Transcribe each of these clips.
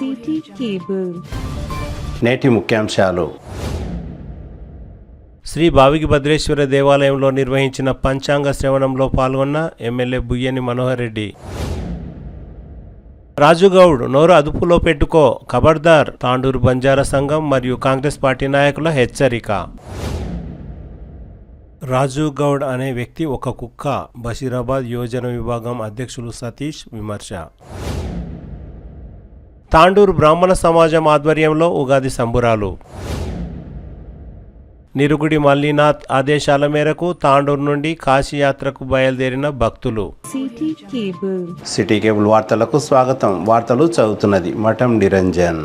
City cable. నేటి ముఖ్యాంశాలు. శ్రీ భావిగి భద్రేశ్వర దేవాలయంలో నిర్వహించిన పంచాంగ శ్రవణంలో పాల్గొన్న ఎమ్మెల్యే బుయ్యని మనోహర్ రెడ్డి. రాజుగౌడ్ నోరు అదుపులో పెట్టుకో, ఖబర్దార్, తాండూరు బంజారా సంఘం మరియు కాంగ్రెస్ పార్టీ నాయకుల హెచ్చరిక. రాజుగౌడ్ అనే వ్యక్తి ఒక కుక్క, బషీరాబాద్ యోజన విభాగం అధ్యక్షులు సతీష్ విమర్శ. తాండూరు బ్రాహ్మణ సమాజం ఆధ్వర్యంలో ఉగాది సంబురాలు. నిరుగుడి మల్లీనాథ్ ఆదేశాల మేరకు తాండూరు నుండి కాశీయాత్రకు బయలుదేరిన భక్తులు. సిటీ కేబుల్ వార్తలకు స్వాగతం. వార్తలు చదువుతున్నది మఠం నిరంజన్.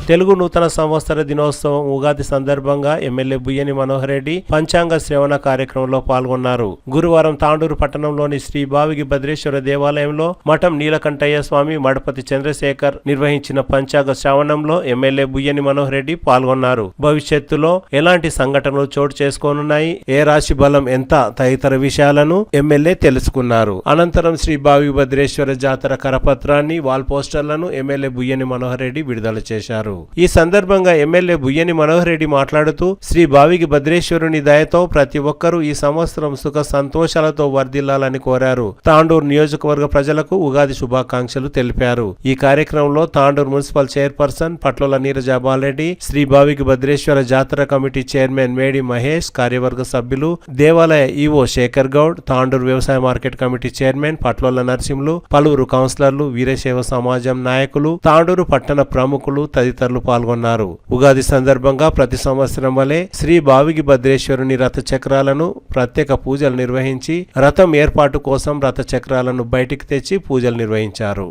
తెలుగు నూతన సంవత్సర దినోత్సవం ఉగాది సందర్భంగా ఎమ్మెల్యే బుయ్యని మనోహర్ రెడ్డి పంచాంగ శ్రవణ కార్యక్రమంలో పాల్గొన్నారు. గురువారం తాండూరు పట్టణంలోని శ్రీ భావిగి భద్రేశ్వర దేవాలయంలో మఠం నీలకంఠయ్య స్వామి, మడపతి చంద్రశేఖర్ నిర్వహించిన పంచాంగ శ్రవణంలో ఎమ్మెల్యే బుయ్యని మనోహర్ రెడ్డి పాల్గొన్నారు. భవిష్యత్తులో ఎలాంటి సంఘటనలు చోటు చేసుకోనున్నాయి, ఏ రాశి బలం ఎంత తదితర విషయాలను ఎమ్మెల్యే తెలుసుకున్నారు. అనంతరం శ్రీ భావిగి భద్రేశ్వర జాతర కరపత్రాన్ని, వాల్ పోస్టర్లను ఎమ్మెల్యే బుయ్యని మనోహర్ రెడ్డి విడుదల చేశారు. ఈ సందర్భంగా ఎమ్మెల్యే బుయ్యని మనోహర్ రెడ్డి మాట్లాడుతూ శ్రీ భావిగి భద్రేశ్వరుని దయతో ప్రతి ఒక్కరూ ఈ సంవత్సరం సుఖ సంతోషాలతో వర్ధిల్లాలని కోరారు. తాండూరు నియోజకవర్గ ప్రజలకు ఉగాది శుభాకాంక్షలు తెలిపారు. ఈ కార్యక్రమంలో తాండూరు మున్సిపల్ చైర్పర్సన్ పట్లోల నీరజాబాలరెడ్డి, శ్రీ భావిగి భద్రేశ్వర జాతర కమిటీ చైర్మన్ మేడి మహేష్, కార్యవర్గ సభ్యులు, దేవాలయ ఈవో శేఖర్ గౌడ్, తాండూరు వ్యవసాయ market committee chairman Patlola Narasimhulu, పలువురు కౌన్సిలర్లు, వీరశైవ సమాజం నాయకులు, తాండూరు పట్టణ ప్రముఖులు తదితరులు పాల్గొన్నారు. ఉగాది సందర్భంగా ప్రతి సంవత్సరం వలె శ్రీ భావిగి భద్రేశ్వరుని రథ చక్రాలను ప్రత్యేక పూజలు నిర్వహించి రథం ఏర్పాటు కోసం రథ చక్రాలను బయటికి తెచ్చి పూజలు నిర్వహించారు.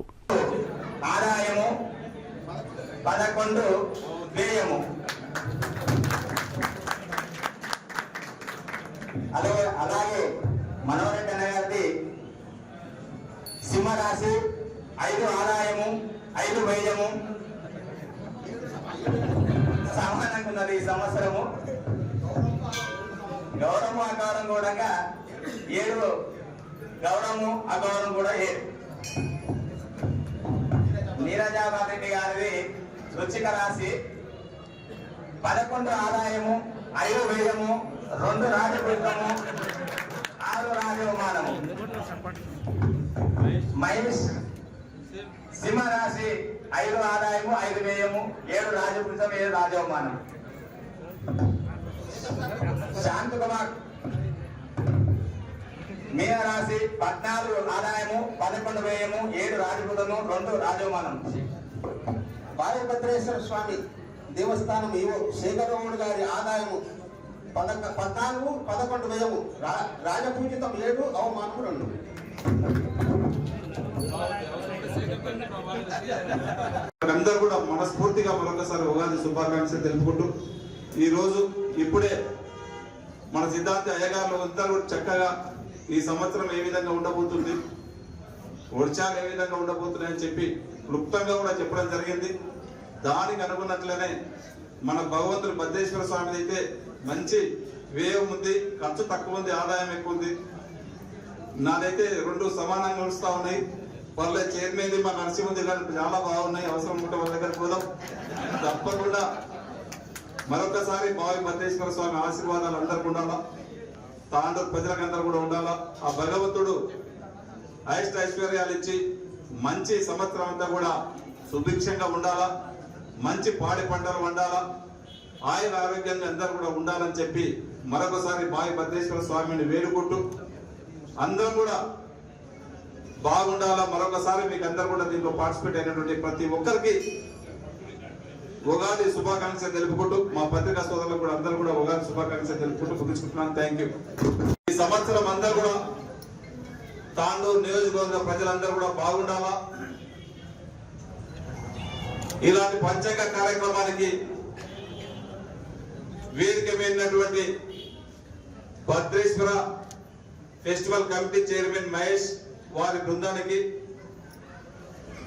సింహరాశి 5 ఆదాయము 5 వ్యయము సమానంగా ఉన్నది. ఈ సంవత్సరము గౌరవము అగౌరవం కూడా 7, గౌరవము అగౌరవం కూడా 7. నీరజాబాద్ రెడ్డి గారిది వృశ్చిక రాశి 11 ఆదాయము 5 వ్యయము 2 రాజపీఠము 6 రాజవమానము. మహేష్ సింహరాశి 5 ఆదాయము 5 వ్యయము 7 రాజపురుషం 7 రాజవమానం. శాంత్ కుమార్ మీనరాశి 14 ఆదాయము 11 వ్యయము 7 రాజపురుషము 2 రాజవమానం. భావిభద్రేశ్వర స్వామి దేవస్థానం ఈవో శేఖర్ గౌడ్ గారి ఆదాయము 14 11 వ్యయము రాజపూజితం 7 అవమానం 2. అందరూ కూడా మనస్ఫూర్తిగా మరొకసారి ఉగాది శుభాకాంక్షలు తెలుపుకుంటూ ఈరోజు ఇప్పుడే మన సిద్ధాంత అయ్యగారులు అందరూ కూడా చక్కగా ఈ సంవత్సరం ఏ విధంగా ఉండబోతుంది, వర్షాలు ఏ విధంగా ఉండబోతున్నాయని చెప్పి క్లుప్తంగా కూడా చెప్పడం జరిగింది. దానికి అనుకున్నట్లనే మన భగవంతుడు భద్రేశ్వర స్వామి అయితే మంచి వ్యయం ఉంది, ఖర్చు తక్కువ ఉంది, ఆదాయం ఎక్కువ ఉంది. నాదైతే 2 సమానంగా నడుస్తూ ఉన్నాయి. వాళ్ళ చైర్మన్ మా నరసింహుడి గారు చాలా బాగున్నాయి. అవసరం ఉంటే వాళ్ళ దగ్గర పోదాం. తప్పకుండా మరొకసారి భావి భద్రేశ్వర స్వామి ఆశీర్వాదాలు అందరికీ ఉండాలా, తాండూరు ప్రజలకందరూ కూడా ఉండాలా. ఆ భగవంతుడు ఐశ్వర్యాలు ఇచ్చి మంచి సంవత్సరం అంతా కూడా సుభిక్షంగా ఉండాలా, మంచి పాడి పంటలు వండాలా, ఆయన ఆరోగ్యంగా అందరూ కూడా ఉండాలని చెప్పి మరొకసారి భావి భద్రేశ్వర స్వామిని వేడుకుంటూ అందరం కూడా బాగుండాలా. మరొకసారి మీకు అందరూ కూడా దీంట్లో పార్టిసిపేట్ అయినటువంటి ప్రతి ఒక్కరికి ఉగాది శుభాకాంక్షలు తెలుపుకుంటూ మా పత్రికా సోదరులకు కూడా అందరూ కూడా ఉగాది శుభాకాంక్షలు తెలుపుకుంటూ ముగించుకుంటున్నాను. Thank you. ఈ సంవత్సరం అందరూ కూడా తాండూరు నియోజకవర్గ ప్రజలందరూ కూడా బాగుండాలా. ఇలాంటి పంచాంగ కార్యక్రమానికి వేదిక మీదటువంటి Bhadreshwara festival committee chairman Mahesh వారి బృందానికి,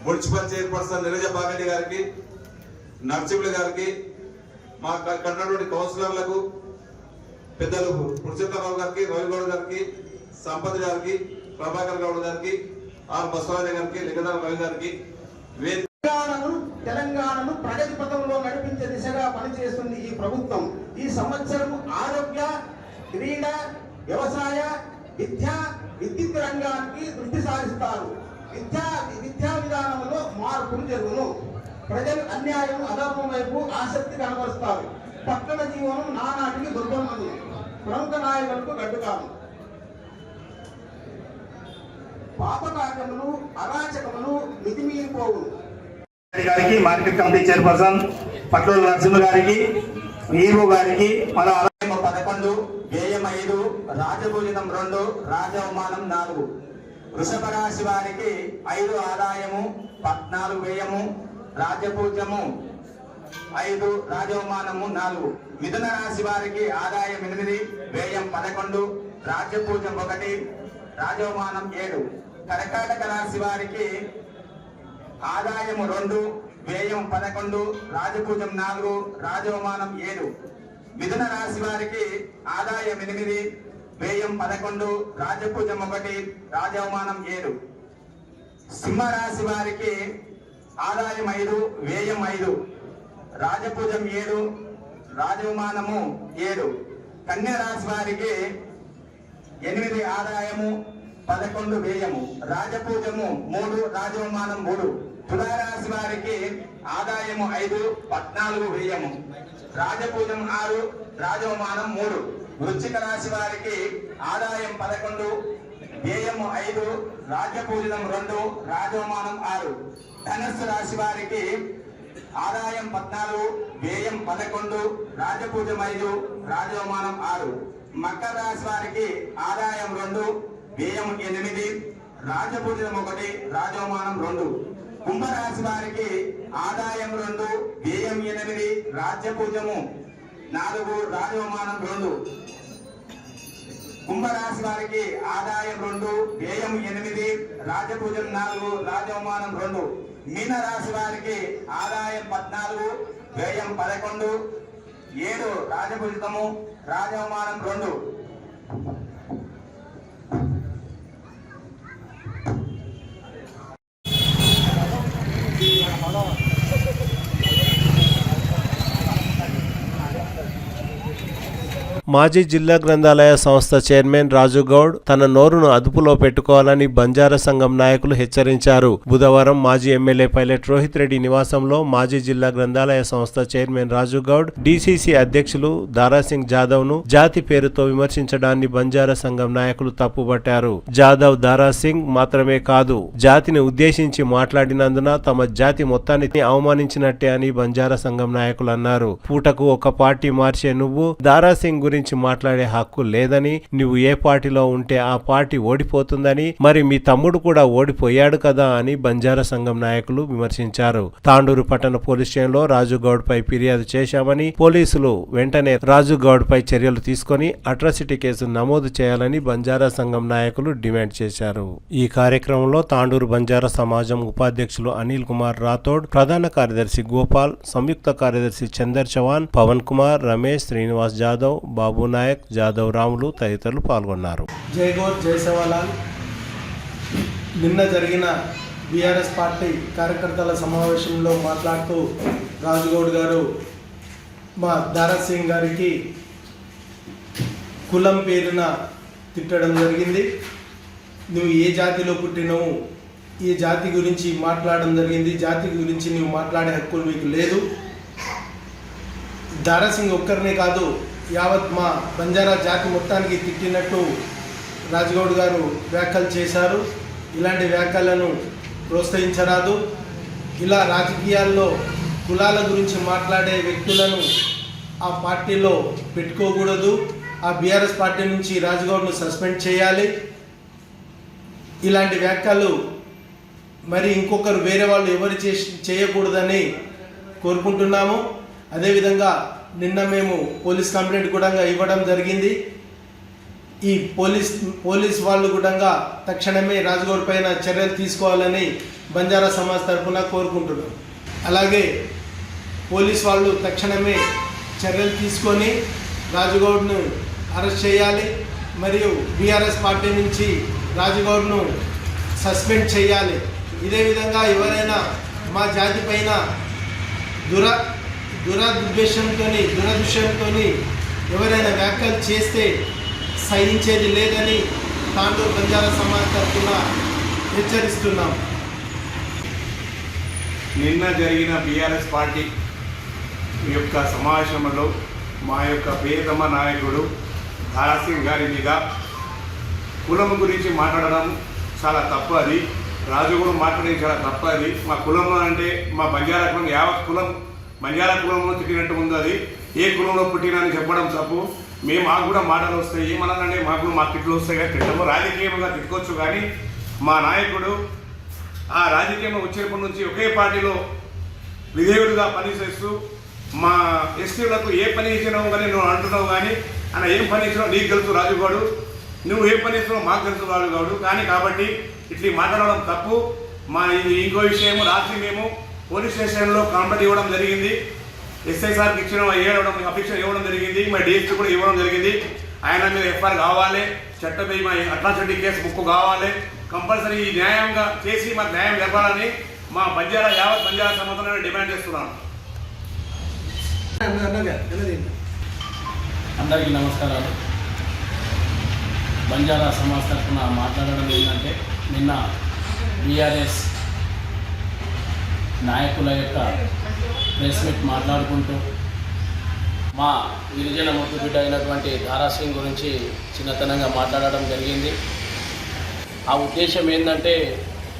మున్సిపల్ చైర్పర్సన్ నీరజాబాలరెడ్డి గారికి, నరసింహులు గారికి, మా కన్నటువంటి కౌన్సిలర్లకు, పెద్దలు పురుషోత్తమరావు గారికి, రవిగౌడ్ గారికి, సంపత్ గారికి, ప్రభాకర్ గౌడ్ గారికి, ఆర్ బసవరాజ గారికి, లింగధర రవి గారికి తెలంగాణను ప్రగతి పథంలో నడిపించే దిశగా పనిచేస్తుంది ఈ ప్రభుత్వం. ఈ సంవత్సరం ఆరోగ్య, క్రీడ, వ్యవసాయ, విద్యుత్ రంగానికి దృష్టి సారిస్తారు. విద్యా విధానంలో మార్పులు జరుగును. ప్రజలు అన్యాయం, అధర్మం వైపు ఆసక్తి కనబరుస్తారు. పట్టణ జీవనం నానాటికి దుర్గమ్మను, ప్రముఖ నాయకులకు గడ్డుకాము. పాపకార్యములు, అరాచకములు మితిమీరిపోవు. గారికి, market committee chairperson Patluru Narasimha గారికి, ఈరు గారికి, మన 11, వ్యయం 5, రాజభూషితం 2, రాజవమానం 4. వృషభ రాశి వారికి 5 ఆదాయము, 14 వ్యయము, రాజపూజ్యము 5, రాజవమానము 4. మిథున రాశి వారికి ఆదాయం 8, వ్యయం 11, రాజపూజ్యం 1, రాజవమానం 7. కర్కాటక రాశి వారికి ఆదాయము 2, వ్యయం 11, రాజపూజ్యం 4, రాజవమానం 7. మిథున రాశి వారికి ఆదాయం 8, వ్యయం 11, రాజపూజ్యం 1, రాజవమానం 7. సింహ రాశి వారికి ఆదాయం 5, వ్యయం 5, రాజపూజ్యం 7, రాజవమానము 7. కన్యా రాశి వారికి 8 ఆదాయము, 11 వ్యయము, రాజపూజము 3, రాజవమానం 3. తులారాశి వారికి ఆదాయము 5, 14 వ్యయము, రాజపూజం 6, రాజవమానం 3. వృశ్చిక రాశి వారికి ఆదాయం 11, వ్యయము 5, రాజపూజం 2, రాజవమానం 6. ధనుస్సు రాశి వారికి ఆదాయం 14, వ్యయం 11, రాజపూజం 5, రాజవమానం 6. మకర రాశి వారికి ఆదాయం 2, వ్యయం 8, రాజపూజం 1, రాజవమానం 2. కుంభరాశి వారికి ఆదాయం 2, వ్యయం 8, రాజ్యపూజము 4, రాజవమానం 2. కుంభరాశి వారికి ఆదాయం 2, వ్యయం 8, రాజపూజం 4, రాజవమానం 2. మీన రాశి వారికి ఆదాయం 14, వ్యయం 11, 7, రాజపూజితము, రాజవమానం 2. మాజీ జిల్లా గ్రంథాలయ సంస్థ చైర్మన్ రాజు గౌడ్ తన నోరును అదుపులో పెట్టుకోవాలని బంజారా సంఘం నాయకులు హెచ్చరించారు. బుధవారం మాజీ ఎమ్మెల్యే పైలట్ రోహిత్ రెడ్డి నివాసంలో మాజీ జిల్లా గ్రంథాలయ సంస్థ చైర్మన్ రాజు గౌడ్, డీసీసీ అధ్యక్షులు దారాసింగ్ జాదవ్ ను జాతి పేరుతో విమర్శించడాన్ని బంజారా సంఘం నాయకులు తప్పుపట్టారు. జాదవ్ దారాసింగ్ మాత్రమే కాదు, జాతిని ఉద్దేశించి మాట్లాడినందున తమ జాతి మొత్తాన్ని అవమానించినట్టే అని బంజారా సంఘం నాయకులు అన్నారు. పూటకు ఒక పార్టీ మార్చే నువ్వు దారాసింగ్ గురించి మాట్లాడే హక్కు లేదని, నువ్వు ఏ పార్టీలో ఉంటే ఆ పార్టీ ఓడిపోతుందని, మరి మీ తమ్ముడు కూడా ఓడిపోయాడు కదా అని బంజారా సంఘం నాయకులు విమర్శించారు. తాండూరు పట్టణ పోలీస్ స్టేషన్లో రాజుగౌడ్ పై ఫిర్యాదు చేశామని, పోలీసులు వెంటనే రాజుగౌడ్ పై చర్యలు తీసుకొని అట్రాసిటీ కేసు నమోదు చేయాలని బంజారా సంఘం నాయకులు డిమాండ్ చేశారు. ఈ కార్యక్రమంలో తాండూరు బంజారా సమాజం ఉపాధ్యక్షులు అనిల్ కుమార్ రాథోడ్, ప్రధాన కార్యదర్శి గోపాల్, సంయుక్త కార్యదర్శి చందర్ చవాన్, పవన్ కుమార్, రమేష్, శ్రీనివాస్ జాదవ్, బాబు నాయక్, జాదవ్ రాములు తదితరులు పాల్గొన్నారు. జై గౌడ్, జై సేవాలాల్. నిన్న జరిగిన బీఆర్ఎస్ పార్టీ కార్యకర్తల సమావేశంలో మాట్లాడుతూ రాజుగౌడ్ గారు మా దారాసింగ్ గారికి కులం పేరున తిట్టడం జరిగింది. నువ్వు ఏ జాతిలో పుట్టినవు, ఈ జాతి గురించి మాట్లాడడం జరిగింది, జాతి గురించి నువ్వు మాట్లాడే హక్కు మీకు లేదు. దారాసింగ్ ఒక్కరినే కాదు, యావత్ మా బంజారా జాతి మొత్తానికి తిట్టినట్టు రాజుగౌడ్ గారు వ్యాఖ్యలు చేశారు. ఇలాంటి వ్యాఖ్యలను ప్రోత్సహించరాదు. ఇలా రాజకీయాల్లో కులాల గురించి మాట్లాడే వ్యక్తులను ఆ పార్టీలో పెట్టుకోకూడదు. ఆ బీఆర్ఎస్ పార్టీ నుంచి రాజుగౌడ్ను సస్పెండ్ చేయాలి. ఇలాంటి వ్యాఖ్యలు మరి ఇంకొకరు వేరే వాళ్ళు ఎవరు చేయకూడదని కోరుకుంటున్నాము. అదేవిధంగా నిన్న మేము పోలీస్ కంప్లైంట్ కూడా ఇవ్వడం జరిగింది. ఈ పోలీస్ వాళ్ళు కూడా తక్షణమే రాజుగౌడ్ పైన చర్యలు తీసుకోవాలని బంజారా సమాజ్ తరఫున కోరుకుంటున్నాం. అలాగే పోలీస్ వాళ్ళు తక్షణమే చర్యలు తీసుకొని రాజుగౌడ్ను అరెస్ట్ చేయాలి. మరియు బీఆర్ఎస్ పార్టీ నుంచి రాజుగౌడ్ను సస్పెండ్ చేయాలి. ఇదే విధంగా ఎవరైనా మా జాతి పైన దురదృష్టంతో ఎవరైనా వ్యాఖ్యలు చేస్తే సహించేది లేదని తాండూరు బంజారా సమాజ్ తరఫున హెచ్చరిస్తున్నాం. నిన్న జరిగిన బీఆర్ఎస్ పార్టీ యొక్క సమావేశంలో మా యొక్క ప్రియతమ నాయకుడు దారాసింగ్ గారి మీద కులం గురించి మాట్లాడడం చాలా తప్పు. అది రాజు కూడా మాట్లాడేది చాలా తప్పు. అది మా కులం అంటే మా బంజారా కులం యావత్ కులం బంజారా కులంలో తిట్టినట్టు ఉంది. అది ఏ కులంలో పుట్టినా అని చెప్పడం తప్పు. మాకు కూడా మాటలు వస్తాయి, ఏమన్నానంటే మాకు తిట్లు వస్తాయి కానీ తిట్టము, రాజకీయంగా తిట్టుకోవచ్చు. కానీ మా నాయకుడు ఆ రాజకీయంలో వచ్చేప్పటి నుంచి ఒకే పార్టీలో విధేయుడిగా పనిచేస్తూ మా ఎస్టీలకు ఏ పని ఇచ్చినావు కానీ నువ్వు అంటున్నావు, కానీ ఆయన ఏం పని ఇచ్చినావు నీకు తెలుసు రాజుగాడు, నువ్వు ఏం పని ఇచ్చినావు మాకు తెలుసు రాజుగాడు. కానీ కాబట్టి ఇట్లా మాట్లాడడం తప్పు. ఇంకో విషయము, రాత్రి మేము పోలీస్ స్టేషన్లో కంప్లైంట్ ఇవ్వడం జరిగింది. ఎస్ఐ సార్కి అఫీషియల్ ఇవ్వడం జరిగింది, మా డిఎస్పీ కూడా ఇవ్వడం జరిగింది. ఆయన మీద ఎఫ్ఐఆర్ కావాలి, చట్టబీమా అట్రాసిటీ కేసు బుక్ కావాలి, కంపల్సరీ ఈ న్యాయంగా చేసి మాకు న్యాయం జరపాలని మా యావత్ బంజారా సమాజంలో డిమాండ్ చేస్తున్నాను. అందరికీ నమస్కారాలు. బంజారా సమాజ్ తరఫున మాట్లాడడం ఏంటంటే, నిన్న బీఆర్ఎస్ నాయకుల యొక్క ప్రెస్ మీట్ మాట్లాడుకుంటూ మా గిరిజన ముద్దుబిడ్డ అయినటువంటి దారాసింగ్ గురించి చిన్నతనంగా మాట్లాడడం జరిగింది. ఆ ఉద్దేశం ఏంటంటే,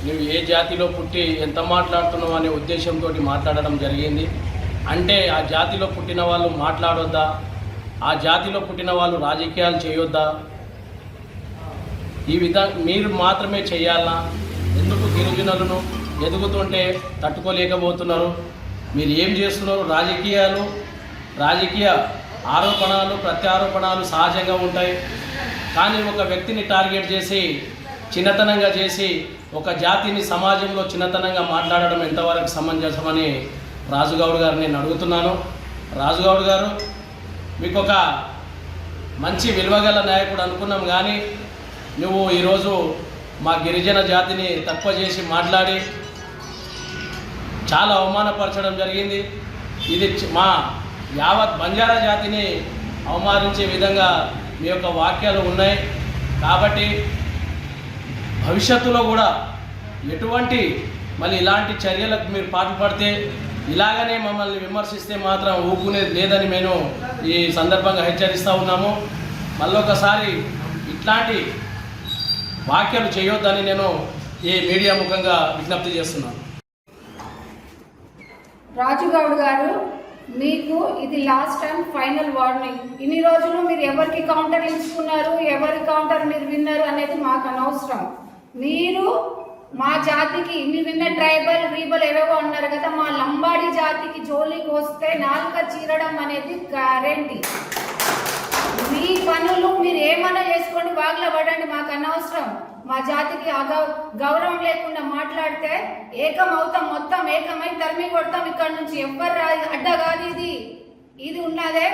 నువ్వు ఏ జాతిలో పుట్టి ఎంత మాట్లాడుతున్నావు అనే ఉద్దేశంతో మాట్లాడడం జరిగింది. అంటే ఆ జాతిలో పుట్టిన వాళ్ళు మాట్లాడొద్దా, ఆ జాతిలో పుట్టిన వాళ్ళు రాజకీయాలు చేయొద్దా, ఈ విధంగా మీరు మాత్రమే చేయాలా, ఎందుకు గిరిజనులను ఎదుగుతుంటే తట్టుకోలేకపోతున్నారు, మీరు ఏం చేస్తున్నారు, రాజకీయ ఆరోపణలు ప్రత్యారోపణలు సహజంగా ఉంటాయి. కానీ ఒక వ్యక్తిని టార్గెట్ చేసి చిన్నతనంగా చేసి ఒక జాతిని సమాజంలో చిన్నతనంగా మాట్లాడడం ఎంతవరకు సమంజసమని రాజుగౌడ్ గారు నేను అడుగుతున్నాను. రాజుగౌడ్ గారు, మీకు ఒక మంచి విలువగల నాయకుడు అనుకున్నాం, కానీ నువ్వు ఈరోజు మా గిరిజన జాతిని తక్కువ చేసి మాట్లాడి చాలా అవమానపరచడం జరిగింది. ఇది మా యావత్ బంజారా జాతిని అవమానించే విధంగా మీ యొక్క వాక్యాలు ఉన్నాయి. కాబట్టి భవిష్యత్తులో కూడా ఎటువంటి మళ్ళీ ఇలాంటి చర్యలకు మీరు పాటుపడితే, ఇలాగనే మమ్మల్ని విమర్శిస్తే మాత్రం ఊపుకునేది లేదని మేము ఈ సందర్భంగా హెచ్చరిస్తూ ఉన్నాము. మళ్ళొకసారి ఇట్లాంటి వ్యాఖ్యలు చేయొద్దని నేను ఈ మీడియా ముఖంగా విజ్ఞప్తి చేస్తున్నాను. రాజుగౌడ్ గారు, మీకు ఇది లాస్ట్ అండ్ ఫైనల్ వార్నింగ్. ఇన్ని రోజులు మీరు ఎవరికి కౌంటర్ ఇచ్చుకున్నారు, ఎవరి కౌంటర్ మీరు విన్నారు అనేది మాకు అనవసరం. మీరు మా జాతికి మీరు విన్న ట్రైబల్ రీబల్ ఏవేవో అన్నారు కదా, మా లంబాడి జాతికి జోలికి వస్తే నాలుక చీరడం అనేది గ్యారెంటీ. మీ పనులు మీరు ఏమన్నా చేసుకోండి, వాగ్లో పడండి, మాకు అనవసరం. మా జాతికి గౌరవం లేకుండా మాట్లాడితే ఏకమవుతాం, మొత్తం ఏకమై తరిమి కొడతాం ఇక్కడ నుంచి. ఎవ్వరు అడ్డ కాదు, ఇది ఉన్నదే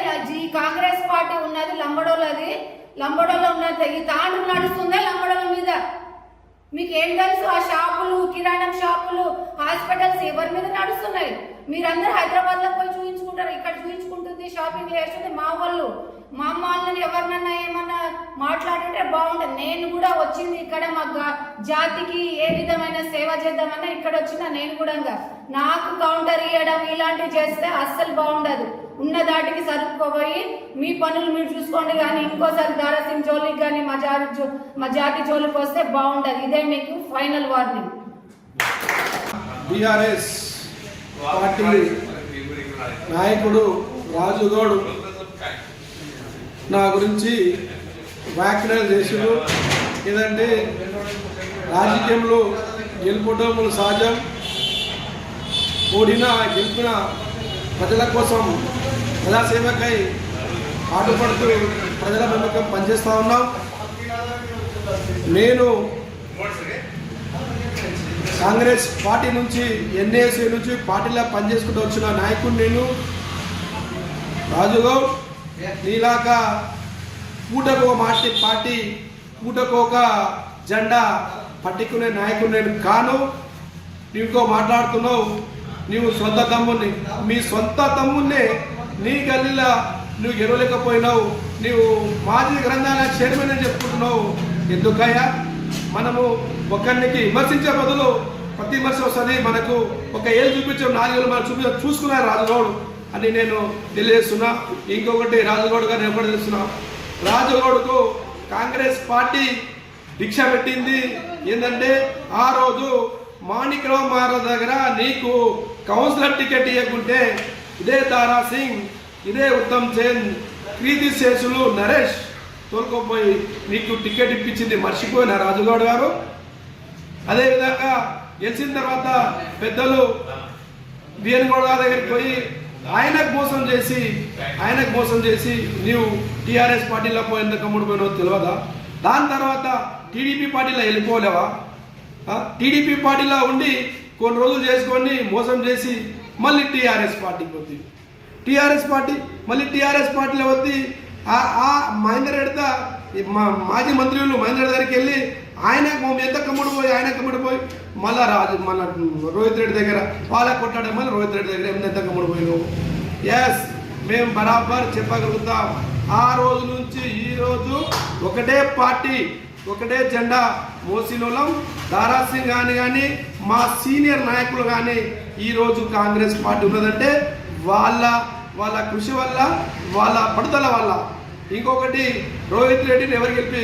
ఈ కాంగ్రెస్ పార్టీ ఉన్నది లంబడోళ్ళది, లంబడోళ్ళ ఉన్నది. ఈ తాండ్రు నడుస్తుందే లంబడోళ్ళ మీద. మీకు ఏం తెలుసు? ఆ షాపులు, కిరాణం షాపులు, హాస్పిటల్స్ ఎవరి మీద నడుస్తున్నాయి? మీరందరూ హైదరాబాద్లో పోయి చూపించుకుంటారు, ఇక్కడ చూపించుకుంటుంది, షాపింగ్ చేస్తుంది మా వాళ్ళు. మా అమ్మాళ్ళని ఎవరినన్నా ఏమన్నా మాట్లాడితే బాగుంటుంది. నేను కూడా వచ్చింది ఇక్కడ మా జాతికి ఏ విధమైన సేవ చేద్దామన్నా ఇక్కడ వచ్చిన నేను కూడా. నాకు కౌంటర్ ఇవ్వడం ఇలాంటివి చేస్తే అస్సలు బాగుండదు. ఉన్న దాటికి సరుకుపోయి మీ పనులు మీరు చూసుకోండి, కానీ ఇంకోసారి దారాసింగ్ జోలికి కానీ మా జాతి జోలికి వస్తే బాగుండదు. ఇదే మీకు ఫైనల్ వార్నింగ్. బీఆర్ఎస్ పార్టీ నాయకుడు రాజుగౌడ్ నా గురించి వ్యాఖ్యలు చేసిండు. ఏదంటే రాజకీయంలో గెలుపుటములు సహజం, ఓడినా గెలిపిన ప్రజల కోసం ప్రజాసేవకై పాటుపడుతూ ప్రజల నమ్మకం పనిచేస్తూ ఉన్నాం. నేను కాంగ్రెస్ పార్టీ నుంచి ఎన్ఏసీ నుంచి పార్టీలో పనిచేసుకుంటూ వచ్చిన నాయకుడు నేను. రాజుగౌడ్ నీలాగా పూటకు ఒక పార్టీ పూటకు ఒక జెండా పట్టుకునే నాయకుడు నేను కాను. ఇంకో మాట్లాడుతున్నావు, నీవు సొంత తమ్ముడిని, మీ సొంత తమ్ముడినే నీ గల్లీలో నువ్వు గెలవలేకపోయినావు, నీవు మాజీ గ్రంథాలయ చైర్మన్ అని చెప్పుకుంటున్నావు. ఎందుకయ్యా? మనము ఒకరికి విమర్శించే బదులు ప్రతి విమర్శ వస్తుంది. మనకు ఒక ఏళ్ళు చూపించాం, 4 ఏళ్ళు మనం చూసుకున్నారు రాజుగౌడ్ అని నేను తెలియజేస్తున్నా. ఇంకొకటి రాజుగౌడ్ గారు ఎప్పుడు తెలుస్తున్నా, రాజుగౌడ్కు కాంగ్రెస్ పార్టీ భిక్ష పెట్టింది. ఏంటంటే ఆ రోజు మాణిక్రావు మహారాజ్ దగ్గర నీకు కౌన్సిలర్ టికెట్ ఇవ్వకుంటే ఇదే దారా సింగ్, ఇదే ఉత్తమ్ చంద్, కీర్తి శేషులు, నరేష్ తోలుకోపోయి నీకు టికెట్ ఇప్పించింది మర్చిపోయిన రాజుగౌడ్ గారు. అదేవిధంగా గెలిచిన తర్వాత పెద్దలు బిఎన్ గౌడ్ గారి దగ్గరికి పోయి ఆయనకు మోసం చేసి నీవు టీఆర్ఎస్ పార్టీలో పోయిన కమ్ముడు పోయినావు తెలియదా? దాని తర్వాత టీడీపీ పార్టీలో వెళ్ళిపోలేవా? టీడీపీ పార్టీలో ఉండి కొన్ని రోజులు చేసుకొని మోసం చేసి మళ్ళీ టీఆర్ఎస్ పార్టీకి వద్ది. టీఆర్ఎస్ పార్టీలో వద్ది మహేందర్ రెడ్డితో మాజీ మంత్రులు మహేందర్ రెడ్డి దగ్గరికి వెళ్ళి ఆయనకు ఎంత కమ్ముడు పోయి మళ్ళా రోహిత్ రెడ్డి దగ్గర వాళ్ళ కొట్టాడు, మళ్ళీ రోహిత్ రెడ్డి దగ్గర ఎంత కమ్ముడు పోయినావు. ఎస్, మేము బరాబర్ చెప్పగలుగుతాం. ఆ రోజు నుంచి ఈ రోజు ఒకటే పార్టీ, ఒకటే జెండా మోసినోళ్ళం. దారా సింగ్ కానీ మా సీనియర్ నాయకులు కానీ ఈరోజు కాంగ్రెస్ పార్టీ ఉన్నదంటే వాళ్ళ కృషి వల్ల, వాళ్ళ పడుదల వల్ల. ఇంకొకటి, రోహిత్ రెడ్డిని ఎవరు గెలిపి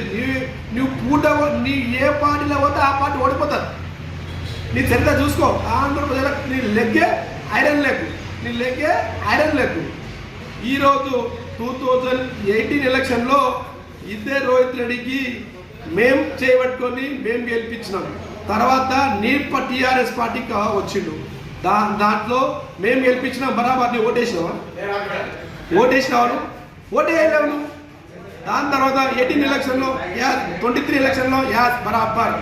నీ ఏ పార్టీలో పోతే ఆ పార్టీ ఓడిపోతారు. నీ చరిత్ర చూసుకో. ఆంధ్రప్రదేశ్ నీ లెగ్గే ఐరన్ లెగ్. ఈరోజు 2018 ఎలక్షన్లో ఇదే రోహిత్ రెడ్డికి మేము చేయబట్టుకొని మేము గెలిపించినాం. తర్వాత నీ టీఆర్ఎస్ పార్టీకి వచ్చిండు. దాంట్లో మేము గెలిపించినాం. బరాబర్ నీ ఓటేసినావు. ఓటేయలేవు. దాని తర్వాత 18 ఎలక్షన్లో 23 ఎలక్షన్లో బరాబర్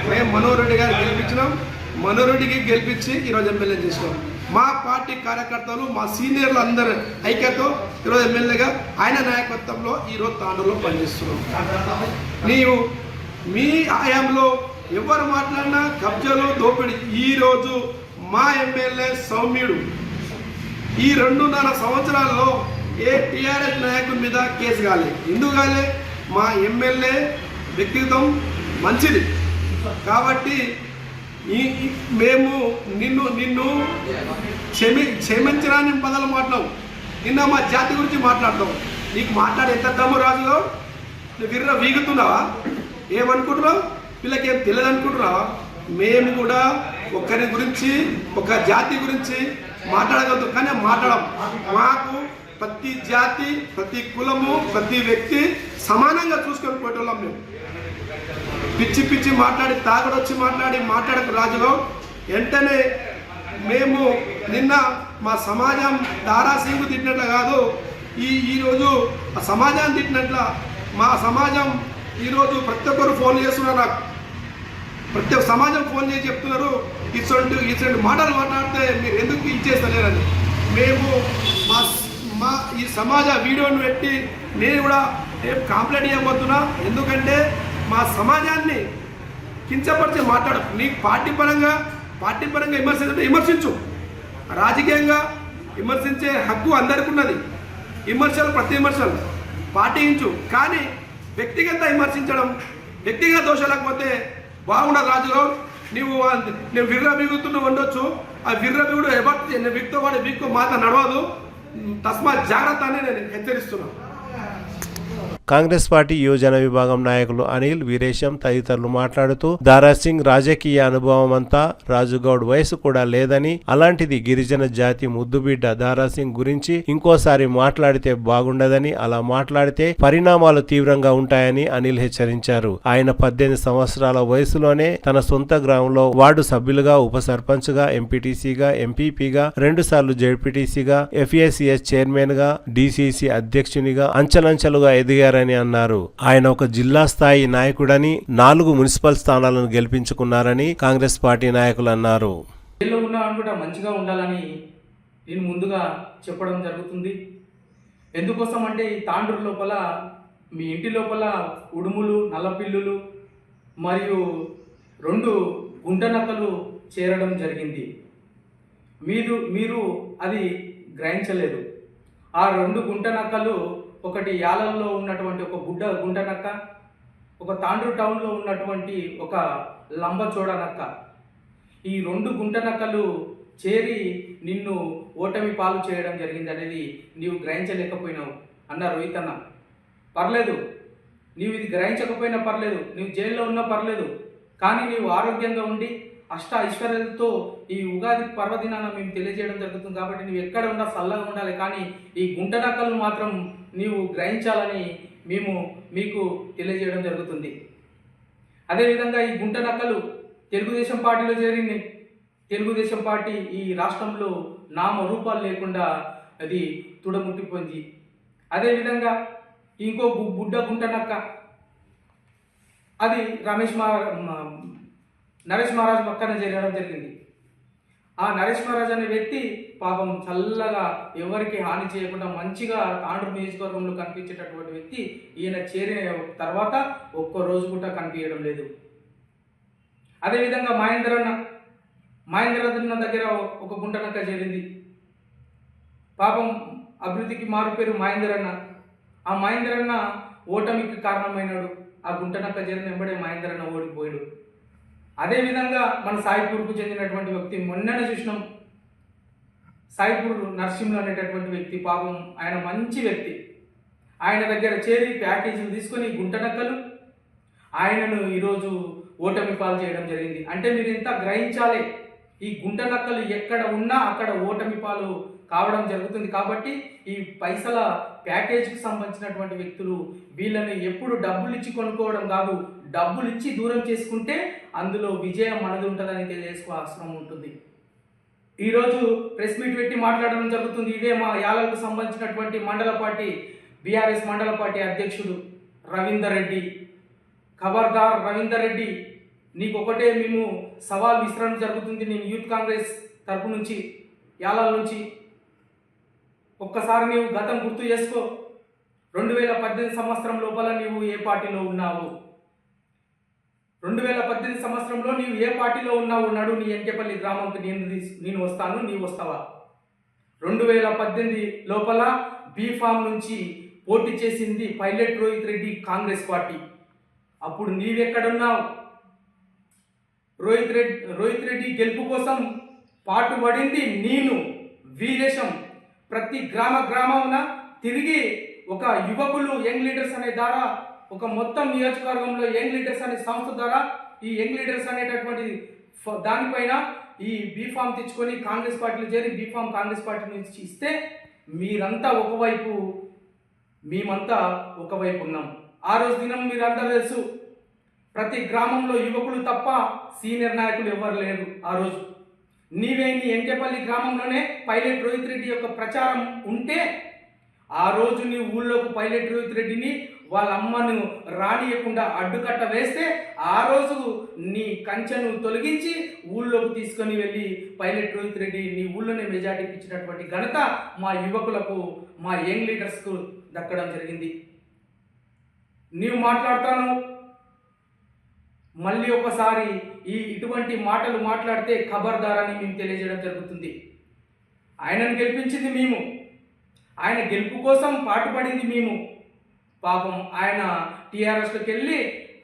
మేము మనోహర్ రెడ్డి గారు గెలిపించినాం. మనోహర్ రెడ్డికి గెలిపించి ఈరోజు ఎమ్మెల్యే చేసినాం. మా పార్టీ కార్యకర్తలు, మా సీనియర్లు అందరూ ఐక్యతో ఈరోజు ఎమ్మెల్యేగా ఆయన నాయకత్వంలో ఈరోజు తాండూరులో పనిచేస్తున్నాం. నీవు మీ హయాంలో ఎవరు మాట్లాడినా కబ్జాలు, దోపిడీ. ఈరోజు మా ఎమ్మెల్యే సౌమ్యుడు ఈ 2.5 సంవత్సరాల్లో ఏ టీఆర్ఎస్ నాయకుడి మీద కేసు కాలే. ఎందుకు కాలే? మా ఎమ్మెల్యే వ్యక్తిత్వం మంచిది కాబట్టి మేము నిన్ను క్షమించరాని పదాలు మాట్లాడవు. నిన్న మా జాతి గురించి మాట్లాడతావు. నీకు మాట్లాడే ఎంత దమ్ము రాజుగా? నువ్వు విర్ర వీగుతున్నావా? ఏమనుకుంటున్నావు? వీళ్ళకి ఏం తెలియదు అనుకుంటున్నావా? మేము కూడా ఒకరి గురించి, ఒక జాతి గురించి మాట్లాడగలుగుతాం, కానీ మాట్లాడం. మాకు ప్రతి జాతి, ప్రతి కులము, ప్రతి వ్యక్తి సమానంగా చూసుకొని పోయేటోళ్ళం. మేము పిచ్చి మాట్లాడి, తాగడొచ్చి మాట్లాడకు రాజులో. వెంటనే మేము నిన్న మా సమాజం దారా సింగ్ తిట్టినట్లు కాదు, ఈరోజు ఆ సమాజాన్ని తిట్టినట్ల మా సమాజం ఈరోజు ప్రతి ఒక్కరు ఫోన్ చేస్తున్నారు. నాకు ప్రతి ఒక్క సమాజం ఫోన్ చేసి చెప్తున్నారు, ఇటువంటి మాటలు మాట్లాడితే మీరు ఎందుకు ఇచ్చేస్తలేరని. మేము మా ఈ సమాజ వీడియోని పెట్టి నేను కూడా కంప్లైంట్ చేయబోతున్నా. ఎందుకంటే మా సమాజాన్ని కించపరిచి మాట్లాడు. నీకు పార్టీ పరంగా విమర్శించు. రాజకీయంగా విమర్శించే హక్కు అందరికీ ఉన్నది. ప్రతి విమర్శలు పాటించు. కానీ వ్యక్తిగత విమర్శించడం, వ్యక్తిగత దోషాలకపోతే బాగుండదు. రాజుగౌడ్, నువ్వు విర్ర బిగుతున్నావు ఉండొచ్చు. ఆ విర్ర బిగుడు వ్యక్తితో వాడు బిక్కు మాట నడవదు. తస్మాత్ జాగ్రత్త అని నేను హెచ్చరిస్తున్నాను. కాంగ్రెస్ పార్టీ యువజన విభాగం నాయకులు అనిల్, వీరేశం తదితరులు మాట్లాడుతూ దారాసింగ్ రాజకీయ అనుభవం అంతా రాజుగౌడ్ వయసు కూడా లేదని, అలాంటిది గిరిజన జాతి ముద్దుబిడ్డ దారాసింగ్ గురించి ఇంకోసారి మాట్లాడితే బాగుండదని, అలా మాట్లాడితే పరిణామాలు తీవ్రంగా ఉంటాయని అనిల్ హెచ్చరించారు. ఆయన 18 సంవత్సరాల వయసులోనే తన సొంత గ్రామంలో వార్డు సభ్యులుగా, ఉప సర్పంచ్ గా, ఎంపీటీసీగా, ఎంపీపీగా, 2 సార్లు జెడ్పీటీసీగా, FACS చైర్మన్ గా, DCC అధ్యక్షునిగా అంచెలంచెలుగా ఎదిగారని అన్నారు. ఆయన ఒక జిల్లా స్థాయి నాయకుడని, 4 మున్సిపల్ స్థానాలను గెలిపించుకున్నారని కాంగ్రెస్ పార్టీ నాయకులు అన్నారు. మంచిగా ఉండాలని నేను ముందుగా చెప్పడం జరుగుతుంది. ఎందుకోసం అంటే ఈ తాండూరు లోపల, మీ ఇంటి లోపల ఉడుములు, నల్లపిల్లులు మరియు 2 గుంటనక్కలు చేరడం జరిగింది. మీరు అది గ్రహించలేదు. ఆ 2 గుంట నక్కలు, ఒకటి యాలల్లో ఉన్నటువంటి ఒక గుంట నక్క, ఒక తాండ్రు టౌన్లో ఉన్నటువంటి ఒక లంబచోడ నక్క. ఈ 2 గుంట నక్కలు చేరి నిన్ను ఓటమి పాలు చేయడం జరిగింది అనేది నీవు గ్రహించలేకపోయినావు అన్న రోహిత్ అన్న. పర్లేదు, నీవు ఇది గ్రహించకపోయినా పర్లేదు, నీవు జైల్లో ఉన్నా పర్లేదు, కానీ నీవు ఆరోగ్యంగా ఉండి అష్ట ఐశ్వర్యాలతో ఈ ఉగాది పర్వదినాన మేము తెలియజేయడం జరుగుతుంది. కాబట్టి నీవు ఎక్కడ ఉన్నా చల్లగా ఉండాలి, కానీ ఈ గుంట నక్కలను మాత్రం నీవు గ్రహించాలని మేము మీకు తెలియజేయడం జరుగుతుంది. అదేవిధంగా ఈ గుంట నక్కలు తెలుగుదేశం పార్టీలో చేరింది. తెలుగుదేశం పార్టీ ఈ రాష్ట్రంలో నామరూపాలు లేకుండా అది తుడముట్టిపోయింది. అదేవిధంగా ఇంకో గుంట నక్క, అది నరేష్ మహారాజ్ పక్కన చేరడం జరిగింది. ఆ నరేష్ మహారాజ్ అనే వ్యక్తి పాపం చల్లగా ఎవరికి హాని చేయకుండా మంచిగా తాండ్రు నియోజకవర్గంలో కనిపించేటటువంటి వ్యక్తి ఈయన చేరిన తర్వాత ఒక్క రోజు కూడా కనిపించడం లేదు. అదేవిధంగా మహేంద్రన్న దగ్గర ఒక గుంట నక్క చేరింది. పాపం అభివృద్ధికి మారుపేరు మహేంద్రన్న. ఆ మహేంద్రన్న ఓటమికి కారణమైనాడు. ఆ గుంట నక్క చేరిన వెంబడే మహేంద్రన్న ఓడిపోయాడు. అదేవిధంగా మన సాయిపూర్కు చెందినటువంటి వ్యక్తి మొన్ననే చూసినాం. సాయిపూర్ నర్సింహులు అనేటటువంటి వ్యక్తి, పాపం ఆయన మంచి వ్యక్తి. ఆయన దగ్గర చేరి ప్యాకేజీలు తీసుకొని గుంట నక్కలు ఆయనను ఈరోజు ఓటమి పాలు చేయడం జరిగింది. అంటే మీరు ఎంత గ్రహించాలి, ఈ గుంట నక్కలు ఎక్కడ ఉన్నా అక్కడ ఓటమి పాలు కావడం జరుగుతుంది. కాబట్టి ఈ పైసల ప్యాకేజీకి సంబంధించినటువంటి వ్యక్తులు వీళ్ళని ఎప్పుడు డబ్బులు ఇచ్చి కొనుక్కోవడం కాదు, డబ్బులు ఇచ్చి దూరం చేసుకుంటే అందులో విజయం మనది ఉంటుందని తెలియజేసుకోవాల్సిన ఉంటుంది. ఈరోజు ప్రెస్ మీట్ పెట్టి మాట్లాడడం జరుగుతుంది. ఇదే మా యాలకు సంబంధించినటువంటి మండల పార్టీ బీఆర్ఎస్ మండల పార్టీ అధ్యక్షుడు రవీందర్ రెడ్డి. ఖబర్దార్ రవీందర్ రెడ్డి, నీకు ఒకటే మేము సవాల్ విసరడం జరుగుతుంది. నేను యూత్ కాంగ్రెస్ తరపు నుంచి, యాలాల నుంచి ఒక్కసారి నీవు గతం గుర్తు చేసుకో. 2018 సంవత్సరం లోపల నీవు ఏ పార్టీలో ఉన్నావు? 2018 సంవత్సరంలో నీవు ఏ పార్టీలో ఉన్నావు? నడు, నీ ఎంకేపల్లి గ్రామంకి నేను వస్తాను, నీవు వస్తావా? 2018 లోపల బీఫామ్ నుంచి పోటీ చేసింది పైలట్ రోహిత్ రెడ్డి, కాంగ్రెస్ పార్టీ. అప్పుడు నీవెక్కడున్నావు? రోహిత్ రెడ్డి గెలుపు కోసం పాటుపడింది నేను, వీరేశం. ప్రతి గ్రామమున తిరిగి ఒక యువకులు యంగ్ లీడర్స్ అనే ద్వారా, ఒక మొత్తం నియోజకవర్గంలో యంగ్ లీడర్స్ అనే సంస్థ ద్వారా ఈ యంగ్ లీడర్స్ అనేటటువంటి దానిపైన ఈ బీఫామ్ తెచ్చుకొని కాంగ్రెస్ పార్టీలో చేరి బీఫామ్ కాంగ్రెస్ పార్టీ నుంచి ఇస్తే మీరంతా ఒకవైపు, మేమంతా ఒకవైపు ఉన్నాం. ఆ రోజు దినం మీరందరూ తెలుసు, ప్రతి గ్రామంలో యువకులు తప్ప సీనియర్ నాయకులు ఎవరు లేరు. ఆ రోజు నీవే నీ ఎంకేపల్లి గ్రామంలోనే పైలట్ రోహిత్ రెడ్డి యొక్క ప్రచారం ఉంటే ఆ రోజు నీ ఊళ్ళోకి పైలట్ రోహిత్ రెడ్డిని వాళ్ళ అమ్మను రానియకుండా అడ్డుకట్ట వేస్తే ఆ రోజు నీ కంచెను తొలగించి ఊళ్ళోకి తీసుకొని వెళ్ళి పైలట్ రోహిత్ రెడ్డి నీ ఊళ్ళోనే మెజార్టీకి ఇచ్చినటువంటి ఘనత మా యువకులకు, మా యంగ్ లీడర్స్కు దక్కడం జరిగింది. నీవు మాట్లాడతాను, మళ్ళీ ఒకసారి ఇటువంటి మాటలు మాట్లాడితే ఖబర్దారని మేము తెలియజేయడం జరుగుతుంది. ఆయనను గెలిపించింది మేము, ఆయన గెలుపు కోసం పాటుపడింది మేము. పాపం ఆయన టీఆర్ఎస్లోకి వెళ్ళి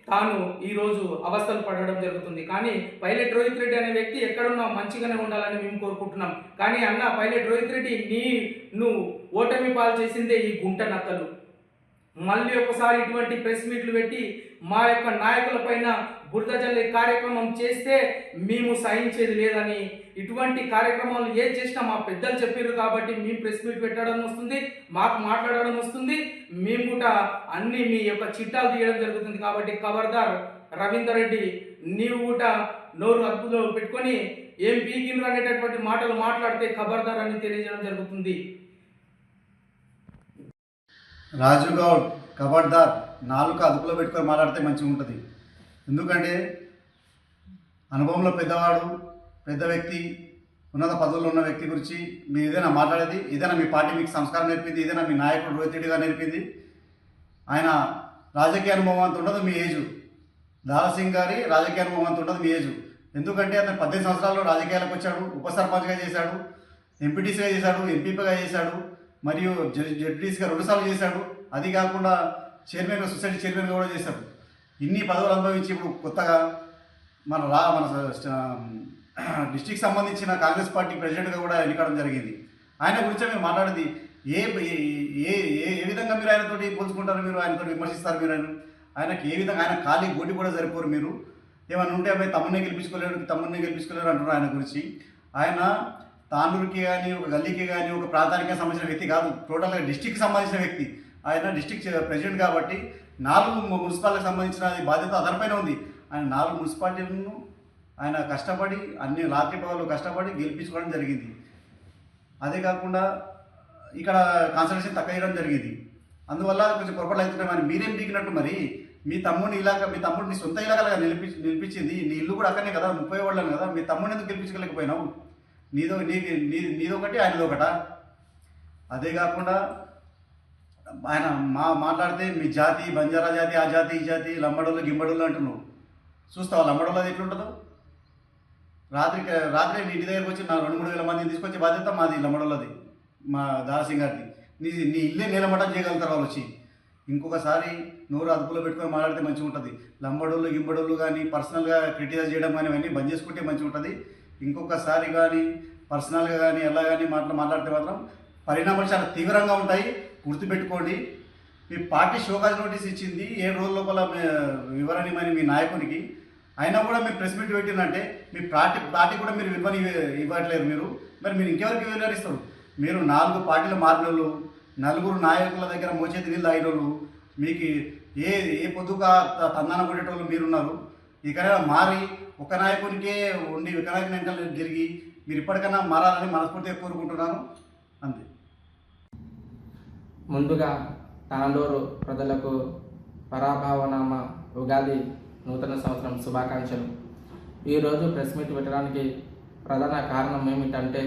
తాను ఈరోజు అవస్థలు పడడం జరుగుతుంది. కానీ పైలట్ రోహిత్ రెడ్డి అనే వ్యక్తి ఎక్కడున్నా మంచిగానే ఉండాలని మేము కోరుకుంటున్నాం. కానీ అన్న పైలట్ రోహిత్ రెడ్డి నువ్వు ఓటమి పాలు చేసిందే ఈ గుంట నక్కలు. మళ్ళీ ఒకసారి ఇటువంటి ప్రెస్ మీట్లు పెట్టి మా యొక్క నాయకుల పైన బురద జల్లే కార్యక్రమం చేస్తే మేము సహించేది లేదని, ఇటువంటి కార్యక్రమాలు ఏం చేసినా మా పెద్దలు చెప్పారు కాబట్టి మేము ప్రెస్ మీట్ పెట్టడం వస్తుంది, మాకు మాట్లాడడం వస్తుంది, మేము కూడా అన్ని మీ యొక్క చిట్టాలు తీయడం జరుగుతుంది. కాబట్టి ఖబర్దార్ రవీందర్ రెడ్డి, నీవు కూడా నోరు అదుపులో పెట్టుకొని ఏం పీకిండ్రు అనేటటువంటి మాటలు మాట్లాడితే ఖబర్దార్ అని తెలియజేయడం జరుగుతుంది. రాజు గౌడ్, ఖబర్దార్, నాలుక అదుపులో పెట్టుకొని మాట్లాడితే మంచిగా ఉంటుంది. ఎందుకంటే అనుభవంలో పెద్దవాడు, పెద్ద వ్యక్తి, ఉన్నత పదవుల్లో ఉన్న వ్యక్తి గురించి మీరు ఏదైనా మాట్లాడేది, ఏదైనా మీ పార్టీ మీకు సంస్కారం నేర్పింది, ఏదైనా మీ నాయకుడు రోహిత్ రెడ్డి గారు నేర్పింది. ఆయన రాజకీయ అనుభవం అంత ఉండదు మీ ఏజు. దారాసింగ్ గారి రాజకీయ అనుభవం అంత ఉండదు మీ ఏజు. ఎందుకంటే అతను 18 సంవత్సరాల్లో రాజకీయాలకు వచ్చాడు, ఉప సర్పంచ్గా చేశాడు, ఎంపీటీసీగా చేశాడు, ఎంపీపీగా చేశాడు, మరియు జడ్పీటీసీగా 2 సార్లు చేశాడు. అది కాకుండా చైర్మన్గా, సొసైటీ చైర్మన్గా కూడా చేశాడు. ఇన్ని పదవులు అనుభవించి ఇప్పుడు కొత్తగా మన డిస్టిక్ సంబంధించిన కాంగ్రెస్ పార్టీ ప్రెసిడెంట్గా కూడా ఎన్నికడం జరిగింది. ఆయన గురించి మేము మాట్లాడేది ఏ ఏ ఏ విధంగా మీరు ఆయనతోటి పోల్చుకుంటారు, మీరు ఆయనతో విమర్శిస్తారు, మీరు ఆయనకి ఏ విధంగా, ఆయన ఖాళీ గోటి కూడా సరిపోరు. మీరు ఏమైనా ఉంటే అబ్బాయి తమ్ముడిని గెలిపించుకోలేరు అంటున్నారు ఆయన గురించి. ఆయన తాండూరుకి కానీ, ఒక గల్లీకి కానీ, ఒక ప్రాంతానికి సంబంధించిన వ్యక్తి కాదు, టోటల్గా డిస్టిక్కి సంబంధించిన వ్యక్తి. ఆయన డిస్టిక్ ప్రెసిడెంట్ కాబట్టి 4 మున్సిపాలిటీకి సంబంధించిన బాధ్యత అతనిపైన ఉంది. ఆయన 4 మున్సిపాలిటీలను ఆయన కష్టపడి అన్ని రాత్రి పగలు కష్టపడి గెలిపించుకోవడం జరిగింది. అదే కాకుండా ఇక్కడ కాన్సన్ట్రేషన్ తక్కువ చేయడం జరిగింది. అందువల్ల కొంచెం పొరపాట్లు అవుతున్నాయి. మరి మీరేం దిగినట్టు, మరి మీ తమ్ముడిని సొంత ఇలాగా నిలిపించింది, నీ ఇల్లు కూడా అక్కడనే కదా, 30 వాళ్ళని కదా, మీ తమ్ముడిని ఎందుకు గెలిపించగలేకపోయినావు? నీదొకటి ఆయనదొకటా? అదే కాకుండా ఆయన మాట్లాడితే మీ జాతి, బంజారా జాతి, ఆ జాతి, ఈ జాతి, లంబడోళ్ళు గింబడోళ్ళు అంటున్నావు. చూస్తావా లంబడోళ్ళది ఎట్లుంటుందో? రాత్రి నీ ఇంటి దగ్గరకు వచ్చి 2-3 వేల మందిని తీసుకొచ్చే బాధ్యత మాది, లంబడోళ్ళది, మా దారాసింగ్ గారిది. నీ ఇల్లే నేలమట్టం చేయగలుగుతారు వాళ్ళు వచ్చి. ఇంకొకసారి నోరు అదుపులో పెట్టుకొని మాట్లాడితే మంచిగా ఉంటుంది. లంబడోళ్ళు గింబడోళ్ళు కానీ పర్సనల్గా క్రిటిసైజ్ చేయడం కానీ అవన్నీ బంద్ చేసుకుంటే మంచిగా ఉంటుంది. ఇంకొకసారి కానీ పర్సనల్గా కానీ ఎలా కానీ మాట్లాడితే మాత్రం పరిణామాలు చాలా తీవ్రంగా ఉంటాయి. గుర్తుపెట్టుకోండి. మీ పార్టీ షోకాజ్ నోటీస్ ఇచ్చింది 7 రోజుల లోపల వివరణ ఇవ్వని మీ నాయకునికి. అయినా కూడా మీరు ప్రెస్ మీట్ పెట్టినంటే మీ పార్టీ కూడా మీరు ఇవ్వట్లేదు. మరి మీరు ఇంకెవరికి వివరిస్తారు? మీరు 4 పార్టీలు మారిన వాళ్ళు, 4 నాయకుల దగ్గర మోచేతి నీళ్ళు తాగినోళ్ళు, మీకు ఏ పొద్దుగా తందాన కొట్టేటోళ్ళు మీరున్నారు. ఇకనైనా మారి ఒక నాయకునికే ఉండి వికనాయకుని వెంటనే తిరిగి మీరు ఇప్పటికైనా మారాలని మనస్ఫూర్తిగా కోరుకుంటున్నాను. అంతే. ముందుగా తాండూరు ప్రజలకు పరాభావనామ ఉగాది నూతన సంవత్సరం శుభాకాంక్షలు. ఈరోజు ప్రెస్ మీట్ పెట్టడానికి ప్రధాన కారణం ఏమిటంటే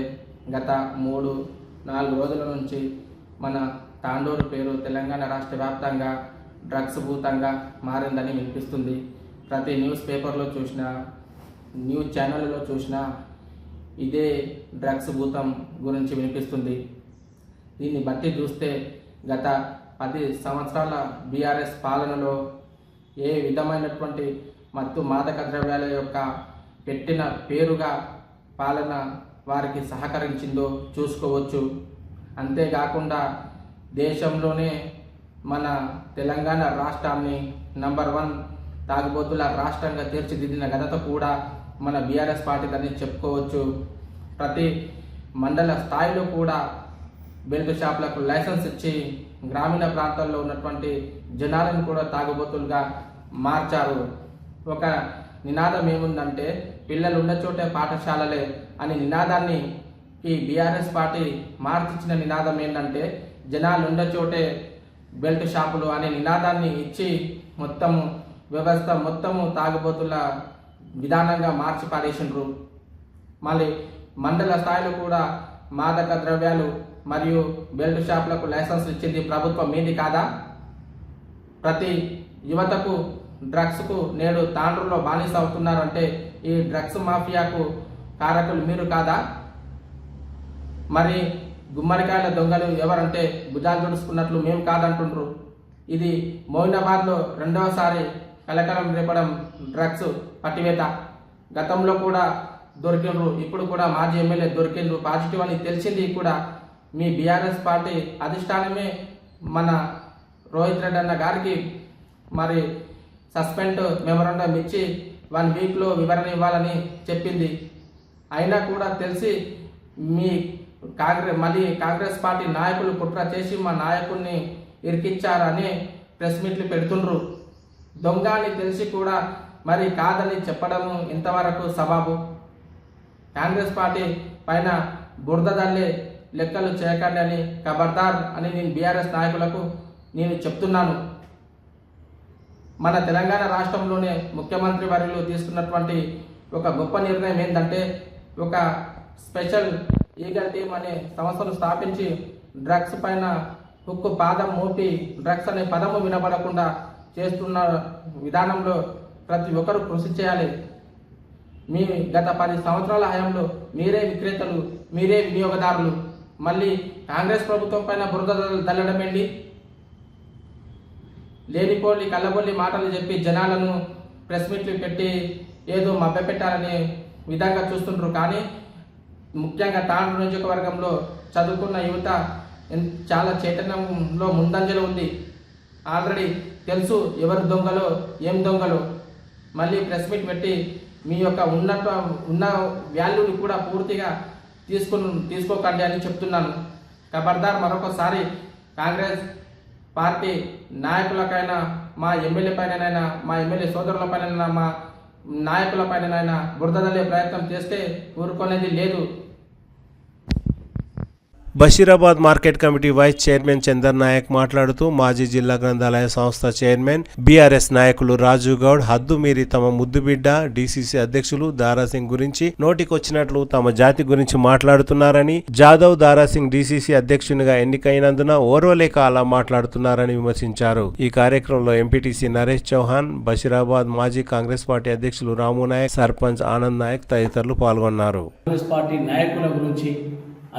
గత 3-4 రోజుల నుంచి మన తాండూరు పేరు తెలంగాణ రాష్ట్ర వ్యాప్తంగా డ్రగ్స్ భూతంగా మారిందని వినిపిస్తుంది. ప్రతి న్యూస్ పేపర్లో చూసినా, న్యూస్ ఛానళ్ళలో చూసినా ఇదే డ్రగ్స్ భూతం గురించి వినిపిస్తుంది. దీన్ని బట్టి చూస్తే గత 10 సంవత్సరాల బీఆర్ఎస్ పాలనలో ఏ విధమైనటువంటి మత్తు మాదక ద్రవ్యాల యొక్క పెట్టిన పేరుగా పాలన వారికి సహకరించిందో చూసుకోవచ్చు. అంతేకాకుండా దేశంలోనే మన తెలంగాణ రాష్ట్రాన్ని నంబర్ 1 తాగుబోతుల రాష్ట్రంగా తీర్చిదిద్దిన ఘనత కూడా మన బీఆర్ఎస్ పార్టీదని చెప్పుకోవచ్చు. ప్రతి మండల స్థాయిలో కూడా బెల్ట్ షాపులకు లైసెన్స్ ఇచ్చి గ్రామీణ ప్రాంతాల్లో ఉన్నటువంటి జనాలను కూడా తాగుబోతులుగా మార్చారు. ఒక నినాదం ఏముందంటే పిల్లలు ఉన్న చోటే పాఠశాలలే అని నినాదాన్ని ఈ బీఆర్ఎస్ పార్టీ మార్చిచ్చిన నినాదం ఏంటంటే జనాలు ఉండే చోటే బెల్ట్ షాపులు అనే నినాదాన్ని ఇచ్చి వ్యవస్థ మొత్తము తాగుబోతుల విధానంగా మార్చి పారేసిండ్రు. మళ్ళీ మండల స్థాయిలో కూడా మాదక ద్రవ్యాలు మరియు బెల్ట్ షాపులకు లైసెన్స్ ఇచ్చింది ప్రభుత్వం మీది కాదా? ప్రతి యువతకు డ్రగ్స్కు నేడు తాండ్రులో బానిస అవుతున్నారంటే ఈ డ్రగ్స్ మాఫియాకు కారకులు మీరు కాదా? మరి గుమ్మడికాయల దొంగలు ఎవరంటే భుజాలు తుడుచుకున్నట్లు మేము కాదంటుండ్రు. ఇది మోయినాబాద్లో 2వసారి కలకలం రేపడం డ్రగ్స్ పట్టివేత. గతంలో కూడా దొరికిండ్రు, ఇప్పుడు కూడా మాజీ ఎమ్మెల్యే దొరికిండ్రు. పాజిటివ్ అని తెలిసింది కూడా మీ బీఆర్ఎస్ పార్టీ అధిష్టానమే మన రోహిత్ రెడ్డి అన్న గారికి మరి సస్పెండ్ మెమరాండం ఇచ్చి 1 వీక్లో వివరణ ఇవ్వాలని చెప్పింది. అయినా కూడా తెలిసి మీ కాంగ్రెస్ పార్టీ నాయకులు కుట్ర చేసి మా నాయకుడిని ఇరికిచ్చారని ప్రెస్ మీట్లు పెడుతుండ్రు. దొంగ అని తెలిసి కూడా మరి కాదని చెప్పడము ఎంతవరకు సబాబు? కాంగ్రెస్ పార్టీ పైన బురద దల్లే లెక్కలు చేయకండి అని ఖబర్దార్ అని నేను బీఆర్ఎస్ నాయకులకు నేను చెప్తున్నాను. మన తెలంగాణ రాష్ట్రంలోనే ముఖ్యమంత్రి వర్యులు తీసుకున్నటువంటి ఒక గొప్ప నిర్ణయం ఏంటంటే ఒక స్పెషల్ ఈగల్ టీమ్ అనే సంస్థను స్థాపించి డ్రగ్స్ పైన హుక్కు పాదం మోపి డ్రగ్స్ అనే పదము వినబడకుండా చేస్తున్న విధానంలో ప్రతి ఒక్కరూ కృషి చేయాలి. మీ గత 10 సంవత్సరాల హయాంలో మీరే విక్రేతలు, మీరే వినియోగదారులు. మళ్ళీ కాంగ్రెస్ ప్రభుత్వం పైన బురద దల్లడం ఏంటి? లేనిపోలి కళ్ళబొల్లి మాటలు చెప్పి జనాలను ప్రెస్ మీట్లు పెట్టి ఏదో మభ్యపెట్టాలనే విధంగా చూస్తుంటారు. కానీ ముఖ్యంగా తాండూరు నియోజకవర్గంలో చదువుకున్న యువత చాలా చైతన్యంలో ముందంజలో ఉంది. ఆల్రెడీ తెలుసు ఎవరు దొంగలో ఏం దొంగలో. మళ్ళీ ప్రెస్ మీట్ పెట్టి మీ యొక్క ఉన్న వాల్యూని కూడా పూర్తిగా తీసుకోకండి అని చెప్తున్నాను. ఖబర్దార్. మరొకసారి కాంగ్రెస్ పార్టీ నాయకులకైనా, మా ఎమ్మెల్యే పైనైనా, మా ఎమ్మెల్యే సోదరుల పైన, మా నాయకుల పైనైనా బురదలే ప్రయత్నం చేస్తే ఊరుకునేది లేదు. Basheerabad market committee vice chairman Chandar Nayak మాట్లాడుతూ మాజీ జిల్లా గ్రంథాలయ సంస్థ చైర్మన్ బీఆర్ఎస్ నాయకులు రాజు గౌడ్ హద్దు మీరి తమ ముద్దుబిడ్డ డీసీసీ అధ్యక్షులు దారాసింగ్ గురించి నోటికొచ్చినట్లు తమ జాతి గురించి మాట్లాడుతున్నారని, జాదవ్ దారాసింగ్ డీసీసీ అధ్యక్షునిగా ఎన్నికైనందున ఓర్వలేక అలా మాట్లాడుతున్నారని విమర్శించారు. ఈ కార్యక్రమంలో ఎంపీటీసీ నరేష్ చౌహాన్, బషీరాబాద్ మాజీ కాంగ్రెస్ పార్టీ అధ్యక్షులు రాము నాయక్, సర్పంచ్ ఆనంద్ నాయక్ తదితరులు పాల్గొన్నారు. కాంగ్రెస్ పార్టీ నాయకుల గురించి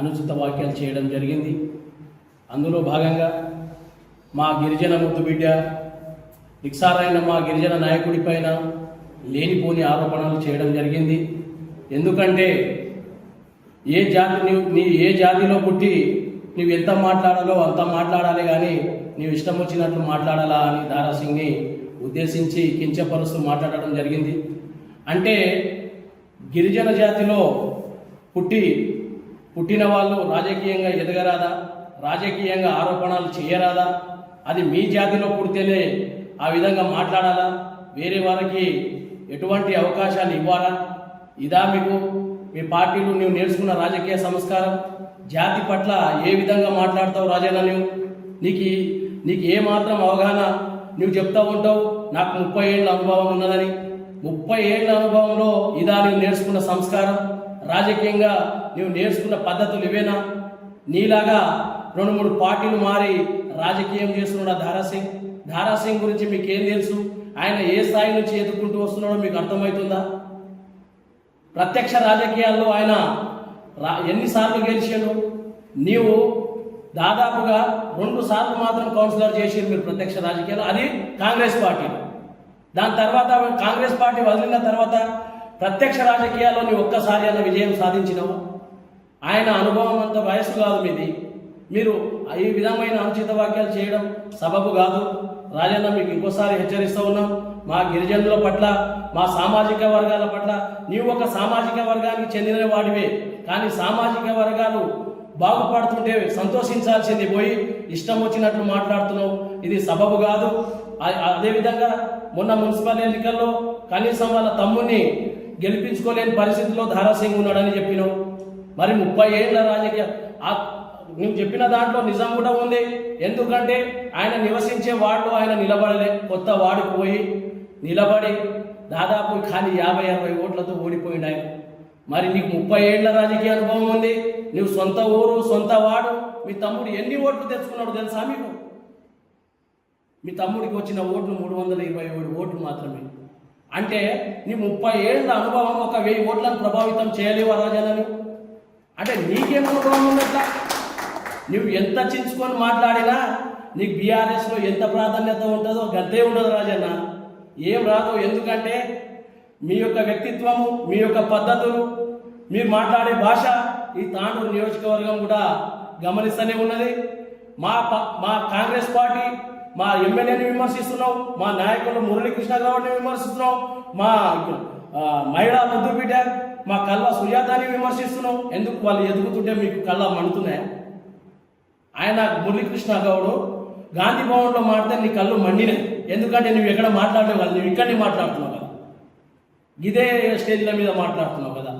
అనుచిత వ్యాఖ్యలు చేయడం జరిగింది. అందులో భాగంగా మా గిరిజన ముద్దుబిడ్డ నిక్సారైన మా గిరిజన నాయకుడి పైన లేనిపోని ఆరోపణలు చేయడం జరిగింది. ఎందుకంటే ఏ జాతిలో పుట్టి నువ్వు ఎంత మాట్లాడాలో అంత మాట్లాడాలి, కానీ నీవు ఇష్టం వచ్చినట్లు మాట్లాడాలా అని దారాసింగ్ని ఉద్దేశించి కించపరుస్తూ మాట్లాడడం జరిగింది. అంటే గిరిజన జాతిలో పుట్టిన వాళ్ళు రాజకీయంగా ఎదగరాదా? రాజకీయంగా ఆరోపణలు చేయరాదా? అది మీ జాతిలో పుడితేనే ఆ విధంగా మాట్లాడాలా? వేరే వారికి ఎటువంటి అవకాశాలు ఇవ్వాలా? ఇదా మీకు మీ పార్టీలు నువ్వు నేర్చుకున్న రాజకీయ సంస్కారం? జాతి పట్ల ఏ విధంగా మాట్లాడతావు రాజన్న? నీకు ఏ మాత్రం అవగాహన? నువ్వు చెప్తా ఉంటావు నాకు 30 ఏళ్ళ అనుభవం ఉన్నదని. 30 ఏళ్ళ అనుభవంలో ఇదా నువ్వు నేర్చుకున్న సంస్కారం? రాజకీయంగా నువ్వు నేర్చుకున్న పద్ధతులు ఇవేనా? నీలాగా 2-3 పార్టీలు మారి రాజకీయం చేస్తున్నాడు దారాసింగ్ గురించి మీకేం తెలుసు? ఆయన ఏ స్థాయి నుంచి ఎదుర్కొంటూ వస్తున్నాడో మీకు అర్థమవుతుందా? ప్రత్యక్ష రాజకీయాల్లో ఆయన ఎన్నిసార్లు గెలిచాడు? నీవు దాదాపుగా 2 సార్లు మాత్రం కౌన్సిలర్ చేసారు మీరు ప్రత్యక్ష రాజకీయాలు, అది కాంగ్రెస్ పార్టీ. దాని తర్వాత కాంగ్రెస్ పార్టీ వదిలిన తర్వాత ప్రత్యక్ష రాజకీయాల్లో నీ ఒక్కసారి అన్న విజయం సాధించినావు. ఆయన అనుభవం అంత వయసు కాదు మీది. మీరు ఈ విధమైన అనుచిత వాక్యాలు చేయడం సబబు కాదు. రాజన్న మీకు ఇంకోసారి హెచ్చరిస్తూ ఉన్నాం. మా గిరిజనుల పట్ల, మా సామాజిక వర్గాల పట్ల, నీవు ఒక సామాజిక వర్గానికి చెందిన వాడివే, కానీ సామాజిక వర్గాలు బాగుపడుతుంటే సంతోషించాల్సింది పోయి ఇష్టం వచ్చినట్లు మాట్లాడుతున్నావు. ఇది సబబు కాదు. అదేవిధంగా మొన్న మున్సిపల్ ఎన్నికల్లో కనీసం వాళ్ళ తమ్ముడిని గెలిపించుకోలేని పరిస్థితిలో దారాసింగ్ ఉన్నాడని చెప్పినావు. మరి 30 ఏళ్ళ రాజకీయ నువ్వు చెప్పిన దాంట్లో నిజం కూడా ఉంది. ఎందుకంటే ఆయన నివసించే వార్డులో ఆయన నిలబడలే, కొత్త వార్డుకు పోయి నిలబడి దాదాపు ఖాళీ 50-60 ఓట్లతో ఓడిపోయింది ఆయన. మరి నీకు 30 ఏళ్ళ రాజకీయ అనుభవం ఉంది. నువ్వు సొంత ఊరు, సొంత వార్డు, మీ తమ్ముడు ఎన్ని ఓట్లు తెచ్చుకున్నాడు తెలుసా మీకు? మీ తమ్ముడికి వచ్చిన ఓట్లు 327 ఓట్లు మాత్రమే. అంటే నీ 30 ఏళ్ళ అనుభవం ఒక 1000 ఓట్లను ప్రభావితం చేయలేవా రాజన్నను? అంటే నీకేం అనుభవం ఉన్నట్ల? నువ్వు ఎంత చించుకొని మాట్లాడినా నీకు బీఆర్ఎస్లో ఎంత ప్రాధాన్యత ఉంటుందో గంతే ఉండదు రాజన్న. ఏం రాదు. ఎందుకంటే మీ యొక్క వ్యక్తిత్వము, మీ యొక్క పద్ధతులు, మీరు మాట్లాడే భాష ఈ తాండూరు నియోజకవర్గం కూడా గమనిస్తూనే ఉన్నది. మా కాంగ్రెస్ పార్టీ మా ఎమ్మెల్యేని విమర్శిస్తున్నావు, మా నాయకులు మురళీకృష్ణ గౌడ్ని విమర్శిస్తున్నావు, మా మహిళా ముద్దుబిడ్డ మా కల్వ సుజాతాని విమర్శిస్తున్నావు. ఎందుకు? వాళ్ళు ఎదుగుతుంటే మీకు కళ్ళ మండుతున్నాయా? ఆయన మురళీకృష్ణ గౌడ్ గాంధీ భవన్లో మాట్లాడితే నీ కళ్ళు మండినాయి. ఎందుకంటే నువ్వు ఎక్కడ మాట్లాడలేవు కదా, నువ్వు ఇక్కడిని మాట్లాడుతున్నావు కదా, ఇదే స్టేజ్ల మీద మాట్లాడుతున్నావు కదా.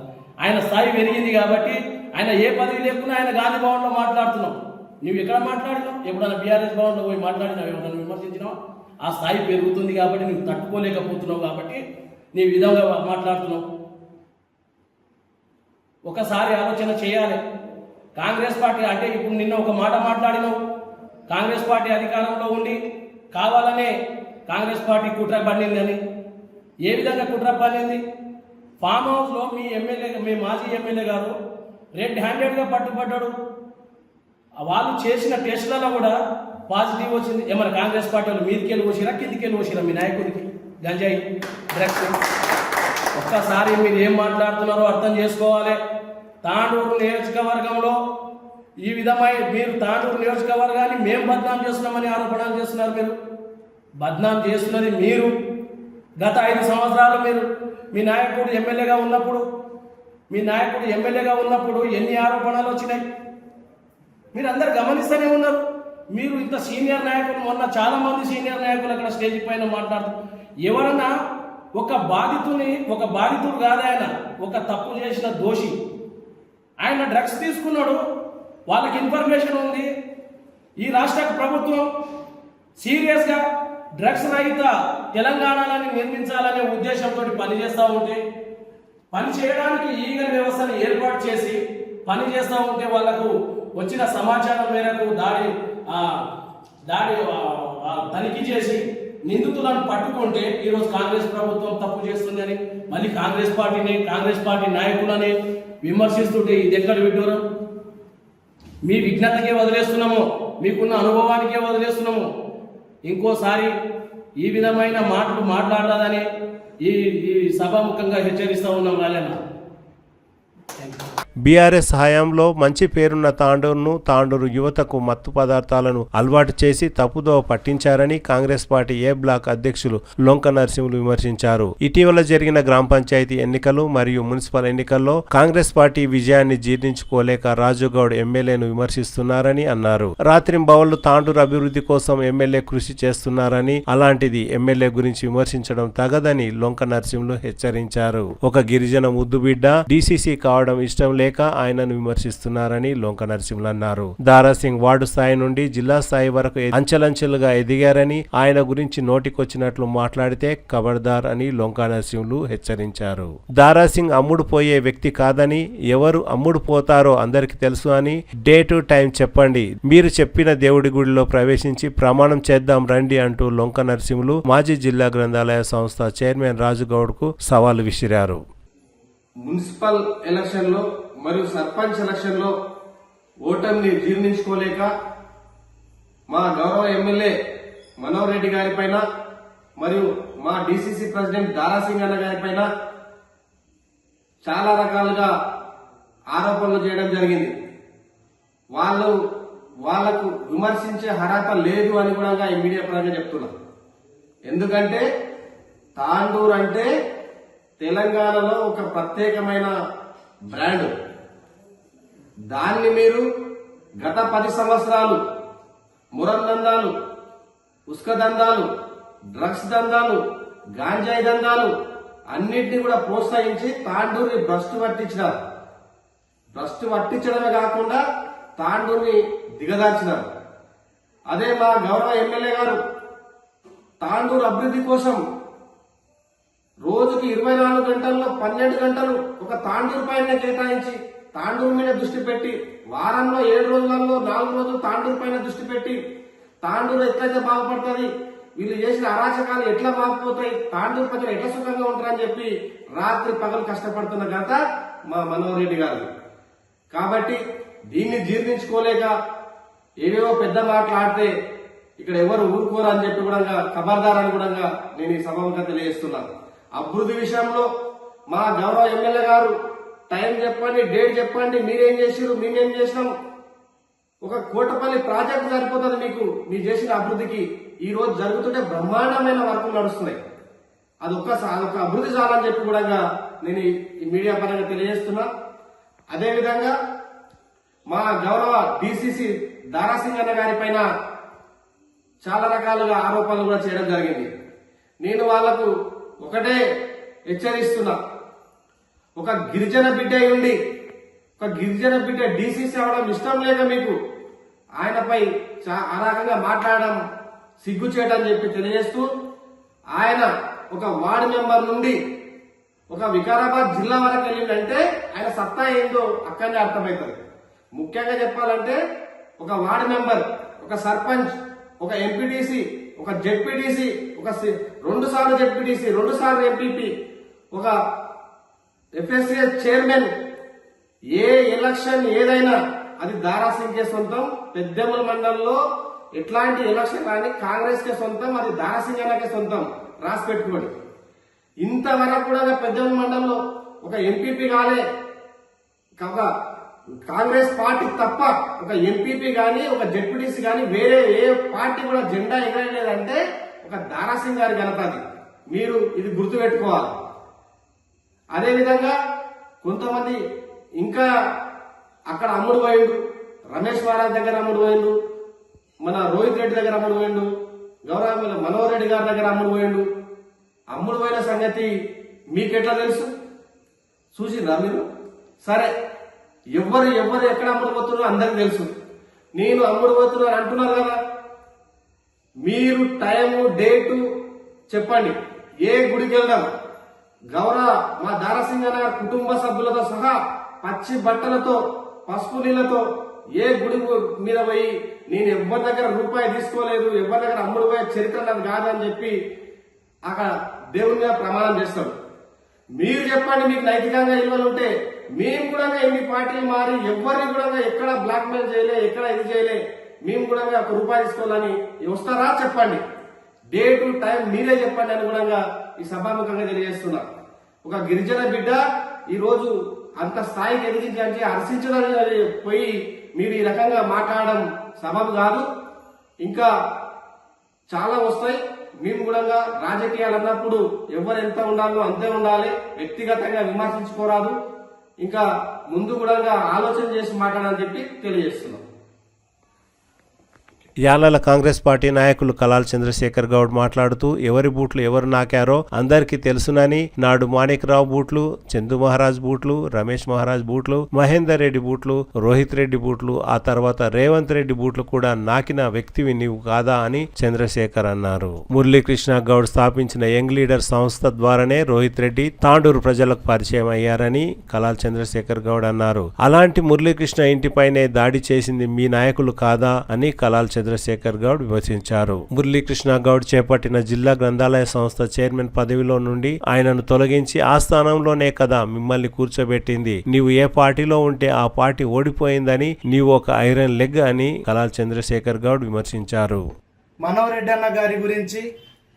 ఆయన స్థాయి పెరిగింది కాబట్టి ఆయన ఏ పదవి లేకుండా ఆయన గాంధీ భవన్లో మాట్లాడుతున్నావు. నువ్వు ఎక్కడ మాట్లాడినావు? ఎప్పుడైనా బీఆర్ఎస్ భవన్లో పోయి మాట్లాడినావు? ఎవరైనా విమర్శించినావు? ఆ స్థాయి పెరుగుతుంది కాబట్టి నువ్వు తట్టుకోలేకపోతున్నావు కాబట్టి నీ విధంగా మాట్లాడుతున్నావు. ఒకసారి ఆలోచన చేయాలి. కాంగ్రెస్ పార్టీ అంటే ఇప్పుడు నిన్న ఒక మాట మాట్లాడినావు. కాంగ్రెస్ పార్టీ అధికారంలో ఉండి కావాలనే కాంగ్రెస్ పార్టీ కుట్ర పడిందని. ఏ విధంగా కుట్ర పడింది? ఫామ్ హౌస్లో మీ మాజీ ఎమ్మెల్యే గారు రెడ్ హ్యాండెడ్గా పట్టుబడ్డాడు. వాళ్ళు చేసిన టెస్టులలో కూడా పాజిటివ్ వచ్చింది. ఏమన్నా కాంగ్రెస్ పార్టీ వాళ్ళు మీదికెళ్ళి పోసిరా కిందికెళ్ళి పోసిరా మీ నాయకుడికి గంజాయి డ్రగ్స్? ఒక్కసారి మీరు ఏం మాట్లాడుతున్నారో అర్థం చేసుకోవాలి. తాండూరు నియోజకవర్గంలో ఈ విధమైన మీరు తాండూరు నియోజకవర్గాన్ని మేము బద్నాం చేస్తున్నామని ఆరోపణలు చేస్తున్నారు. మీరు బద్నాం చేస్తున్నది మీరు. గత 5 సంవత్సరాలు మీరు మీ నాయకుడు ఎమ్మెల్యేగా ఉన్నప్పుడు ఎన్ని ఆరోపణలు వచ్చినాయి మీరు అందరు గమనిస్తూనే ఉన్నారు. మీరు ఇంత సీనియర్ నాయకులు, మొన్న చాలా మంది సీనియర్ నాయకులు అక్కడ స్టేజ్ పైన మాట్లాడుతూ ఎవరన్నా ఒక బాధితుడు కాదు ఆయన, ఒక తప్పు చేసిన దోషి. ఆయన డ్రగ్స్ తీసుకున్నాడు, వాళ్ళకి ఇన్ఫర్మేషన్ ఉంది. ఈ రాష్ట్ర ప్రభుత్వం సీరియస్గా డ్రగ్స్ రహిత తెలంగాణని నిర్మించాలనే ఉద్దేశంతో పనిచేస్తూ ఉంటే, పని చేయడానికి ఈగల్ వ్యవస్థను ఏర్పాటు చేసి పనిచేస్తూ ఉంటే వాళ్లకు వచ్చిన సమాచారం మేరకు దాడి తనిఖీ చేసి నిందితులను పట్టుకుంటే ఈరోజు కాంగ్రెస్ ప్రభుత్వం తప్పు చేస్తుందని మళ్ళీ కాంగ్రెస్ పార్టీ నాయకులని విమర్శిస్తుంటే ఇది ఎక్కడ విడ్డూరం? మీ విజ్ఞతకే వదిలేస్తున్నాము, మీకున్న అనుభవానికే వదిలేస్తున్నాము. ఇంకోసారి ఈ విధమైన మాటలు మాట్లాడదని ఈ సభాముఖంగా హెచ్చరిస్తూ ఉన్నాం. రాలేనా బీఆర్ఎస్ హయాంలో మంచి పేరున్న తాండూరు యువతకు మత్తు పదార్థాలను అలవాటు చేసి తప్పుదోవ పట్టించారని కాంగ్రెస్ పార్టీ ఏ బ్లాక్ అధ్యక్షులు లొంక నరసింహులు విమర్శించారు. ఇటీవల జరిగిన గ్రామ పంచాయతీ ఎన్నికలు మరియు మున్సిపల్ ఎన్నికల్లో కాంగ్రెస్ పార్టీ విజయాన్ని జీర్ణించుకోలేక రాజుగౌడ్ ఎమ్మెల్యేను విమర్శిస్తున్నారని అన్నారు. రాత్రింబవళ్లు తాండూరు అభివృద్ధి కోసం ఎమ్మెల్యే కృషి చేస్తున్నారని, అలాంటిది ఎమ్మెల్యే గురించి విమర్శించడం తగదని లొంక నరసింహులు హెచ్చరించారు. ఒక గిరిజన ముద్దుబిడ్డ డీసీసీ కావడం ఇష్టం లేక ఆయనను విమర్శిస్తున్నారని లొంక నరసింహులు అన్నారు. దారాసింగ్ వార్డు స్థాయి నుండి జిల్లా స్థాయి వరకు అంచెలంచెలుగా ఎదిగారని, ఆయన గురించి నోటికొచ్చినట్లు మాట్లాడితే ఖబర్దార్ అని లొంక నరసింహులు హెచ్చరించారు. దారాసింగ్ అమ్ముడు పోయే వ్యక్తి కాదని, ఎవరు అమ్ముడు పోతారో అందరికి తెలుసు అని డే టు టైం చెప్పండి, మీరు చెప్పిన దేవుడి గుడిలో ప్రవేశించి ప్రమాణం చేద్దాం రండి అంటూ లొంక నరసింహులు మాజీ జిల్లా గ్రంథాలయ సంస్థ చైర్మన్ రాజుగౌడ్ కు సవాలు విసిరారు. మున్సిపల్ ఎలక్షన్లో మరియు సర్పంచ్ ఎలక్షన్లో ఓటమిని జీర్ణించుకోలేక మా గౌరవ ఎమ్మెల్యే మనోహర్ రెడ్డి గారి పైన మరియు మా డీసీసీ ప్రెసిడెంట్ దారాసింగ్ అన్న గారి పైన చాలా రకాలుగా ఆరోపణలు చేయడం జరిగింది. వాళ్లకు విమర్శించే అర్హత లేదు అని కూడా ఈ మీడియా పరంగా చెప్తున్నా. ఎందుకంటే తాండూరు అంటే తెలంగాణలో ఒక ప్రత్యేకమైన బ్రాండ్. దాన్ని మీరు గత 10 సంవత్సరాలు మురం దందాలు, ఉస్క దందాలు, డ్రగ్స్ దందాలు, గాంజాయి దందాలు అన్నింటినీ కూడా ప్రోత్సహించి తాండూరుని భ్రష్టు పట్టించినారు. భ్రష్టు పట్టించడమే కాకుండా తాండూరుని దిగదార్చినారు. అదే మా గౌరవ ఎమ్మెల్యే గారు తాండూరు అభివృద్ధి కోసం రోజుకి 24 గంటల్లో 12 గంటలు ఒక తాండూరు పైన కేటాయించి తాండూరు మీద దృష్టి పెట్టి, వారంలో 7 రోజులలో 4 రోజులు తాండూరు పైన దృష్టి పెట్టి తాండూరు ఎట్లయితే బాగుపడుతుంది, వీళ్ళు చేసిన అరాచకాలు ఎట్లా బాగుపోతాయి, తాండూరు ప్రజలు ఎట్లా సుఖంగా ఉంటారని చెప్పి రాత్రి పగలు కష్టపడుతున్న ఘనత మా మనోహర్ రెడ్డి గారు. కాబట్టి దీన్ని జీర్ణించుకోలేక ఏవేవో పెద్ద మాట్లాడితే ఇక్కడ ఎవరు ఊరుకోరు అని చెప్పి కూడా ఖబర్దార్ అని కూడా నేను ఈ సభగా తెలియజేస్తున్నాను. అభివృద్ధి విషయంలో మా గౌరవ ఎమ్మెల్యే గారు టైం చెప్పండి, డేట్ చెప్పండి, మీరేం చేసారు, మేమేం చేసినాం. ఒక కోటపల్లి ప్రాజెక్టు సరిపోతుంది మీకు, మీరు చేసిన అభివృద్ధికి. ఈ రోజు జరుగుతుంటే బ్రహ్మాండమైన వర్కులు నడుస్తున్నాయి. అదొక అభివృద్ధి చాలని చెప్పి కూడా నేను ఈ మీడియా పరంగా తెలియజేస్తున్నా. అదేవిధంగా మా గౌరవ డీసీసీ దారాసింగ్ అన్న గారి పైన చాలా రకాలుగా ఆరోపణలు కూడా చేయడం జరిగింది. నేను వాళ్లకు ఒకటే హెచ్చరిస్తున్నా, ఒక గిరిజన బిడ్డ ఉండి ఒక గిరిజన బిడ్డ డీసీసీ అవడం ఇష్టం లేక మీకు ఆయనపై ఆ రకంగా మాట్లాడడం సిగ్గు చేయడం చెప్పి తెలియజేస్తూ, ఆయన ఒక వార్డు మెంబర్ నుండి ఒక వికారాబాద్ జిల్లా వరకు వెళ్ళిందంటే ఆయన సత్తా ఏందో అక్కడనే అర్థమవుతుంది. ముఖ్యంగా చెప్పాలంటే ఒక వార్డు మెంబర్, ఒక సర్పంచ్, ఒక ఎంపీటీసీ, ఒక జెడ్పీటీసీ, ఒక 2 సార్లు జెడ్పీటీసీ, 2 సార్లు ఎంపీపీ, ఒక ఎఫ్ఎస్సిఎస్ చైర్మన్ ఏ ఎలక్షన్ ఏదైనా అది దారాసింగ్కే సొంతం. పెద్దెమ్మల మండలంలో ఎట్లాంటి ఎలక్షన్ కానీ కాంగ్రెస్ కే సొంతం, అది దారాసింగనకే సొంతం. రాసి పెట్టుకోండి. ఇంతవరకు కూడా పెద్దెమ్మల మండలంలో ఒక ఎంపీపీ కాలే, కాంగ్రెస్ పార్టీ తప్ప ఒక ఎంపీపీ కానీ ఒక జెడ్పీటీసీ కానీ వేరే ఏ పార్టీ కూడా జెండా ఎగరలేదంటే ఒక దారాసింగ్ గారి ఘనతది. మీరు ఇది గుర్తుపెట్టుకోవాలి. అదేవిధంగా కొంతమంది ఇంకా అక్కడ అమ్ముడు పోయిండు, రమేష్ మహారాజ్ దగ్గర అమ్ముడు పోయిండు, మన రోహిత్ రెడ్డి దగ్గర అమ్ముడు పోయిండు, గౌరవ మనోహర్ రెడ్డి గారి దగ్గర అమ్ముడు పోయిండు. అమ్ముడు పోయిన సంగతి మీకెట్లా తెలుసు? చూసిందా మీరు? సరే, ఎవరు ఎక్కడ అమ్ముడు పోతున్నారో అందరికి తెలుసు. నేను అమ్ముడు పోతున్నారు అంటున్నారు కదా, మీరు టైము డేటు చెప్పండి. ఏ గుడికి వెళ్దాం? గౌరవ మా దారాసింగ్ అన్న కుటుంబ సభ్యులతో సహా పచ్చి బట్టలతో పసుపు నీళ్లతో ఏ గుడి మీద పోయి నేను ఎవరి దగ్గర రూపాయి తీసుకోలేదు, ఎవరి దగ్గర అమ్ముడు పోయే చరిత్ర నాకు కాదని చెప్పి అక్కడ దేవుని మీద ప్రమాణం చేస్తాడు. మీరు చెప్పండి, మీకు నైతికంగా విలువలు ఉంటే. మేము కూడా ఎన్ని పార్టీలు మారి ఎవరిని కూడా ఎక్కడ బ్లాక్ మెయిల్ చేయలే, ఎక్కడ ఇది చేయలే, మేము కూడా ఒక రూపాయి తీసుకోవాలని వస్తారా చెప్పండి. డేటు టైం మీరే చెప్పండి అని కూడా ఈ సభాముఖంగా తెలియజేస్తున్నా. ఒక గిరిజన బిడ్డ ఈ రోజు అంత స్థాయికి ఎదిగించి హర్షించడానికి పోయి మీరు ఈ రకంగా మాట్లాడడం సబబు కాదు. ఇంకా చాలా వస్తాయి. మేము కూడా రాజకీయాలు అన్నప్పుడు ఎవరు ఎంత ఉండాలో అంతే ఉండాలి, వ్యక్తిగతంగా విమర్శించుకోరాదు. ఇంకా ముందు కూడా ఆలోచన చేసి మాట్లాడాలని చెప్పి తెలియజేస్తున్నాం. యాలల కాంగ్రెస్ పార్టీ నాయకులు కలాల్ చంద్రశేఖర్ గౌడ్ మాట్లాడుతూ ఎవరి బూట్లు ఎవరు నాకారో అందరికీ తెలుసునని, నాడు మాణిక్రావు బూట్లు, చందు మహారాజ్ బూట్లు, రమేష్ మహారాజ్ బూట్లు, మహేందర్ రెడ్డి బూట్లు, రోహిత్ రెడ్డి బూట్లు, ఆ తర్వాత రేవంత్ రెడ్డి బూట్లు కూడా నాకిన వ్యక్తివి నీవు కాదా అని చంద్రశేఖర్ అన్నారు. మురళీకృష్ణ గౌడ్ స్థాపించిన యంగ్ లీడర్ సంస్థ ద్వారానే రోహిత్ రెడ్డి తాండూరు ప్రజలకు పరిచయం అయ్యారని కలాల్ చంద్రశేఖర్ గౌడ్ అన్నారు. అలాంటి మురళీకృష్ణ ఇంటిపైనే దాడి చేసింది మీ నాయకులు కాదా అని కలాల్ చంద్రశేఖర్ గౌడ్ విమర్శించారు. మురళీకృష్ణ గౌడ్ చేపట్టిన జిల్లా గ్రంథాలయ సంస్థ చైర్మన్ పదవిలో నుండి ఆయనను తొలగించి ఆ స్థానంలోనే కదా మిమ్మల్ని కూర్చోబెట్టింది. నీవు ఏ పార్టీలో ఉంటే ఆ పార్టీ ఓడిపోయిందని, నీవు ఒక ఐరన్ లెగ్ అని కలాల్ చంద్రశేఖర్ గౌడ్ విమర్శించారు. మనోహర్ రెడ్డి అన్న గారి గురించి,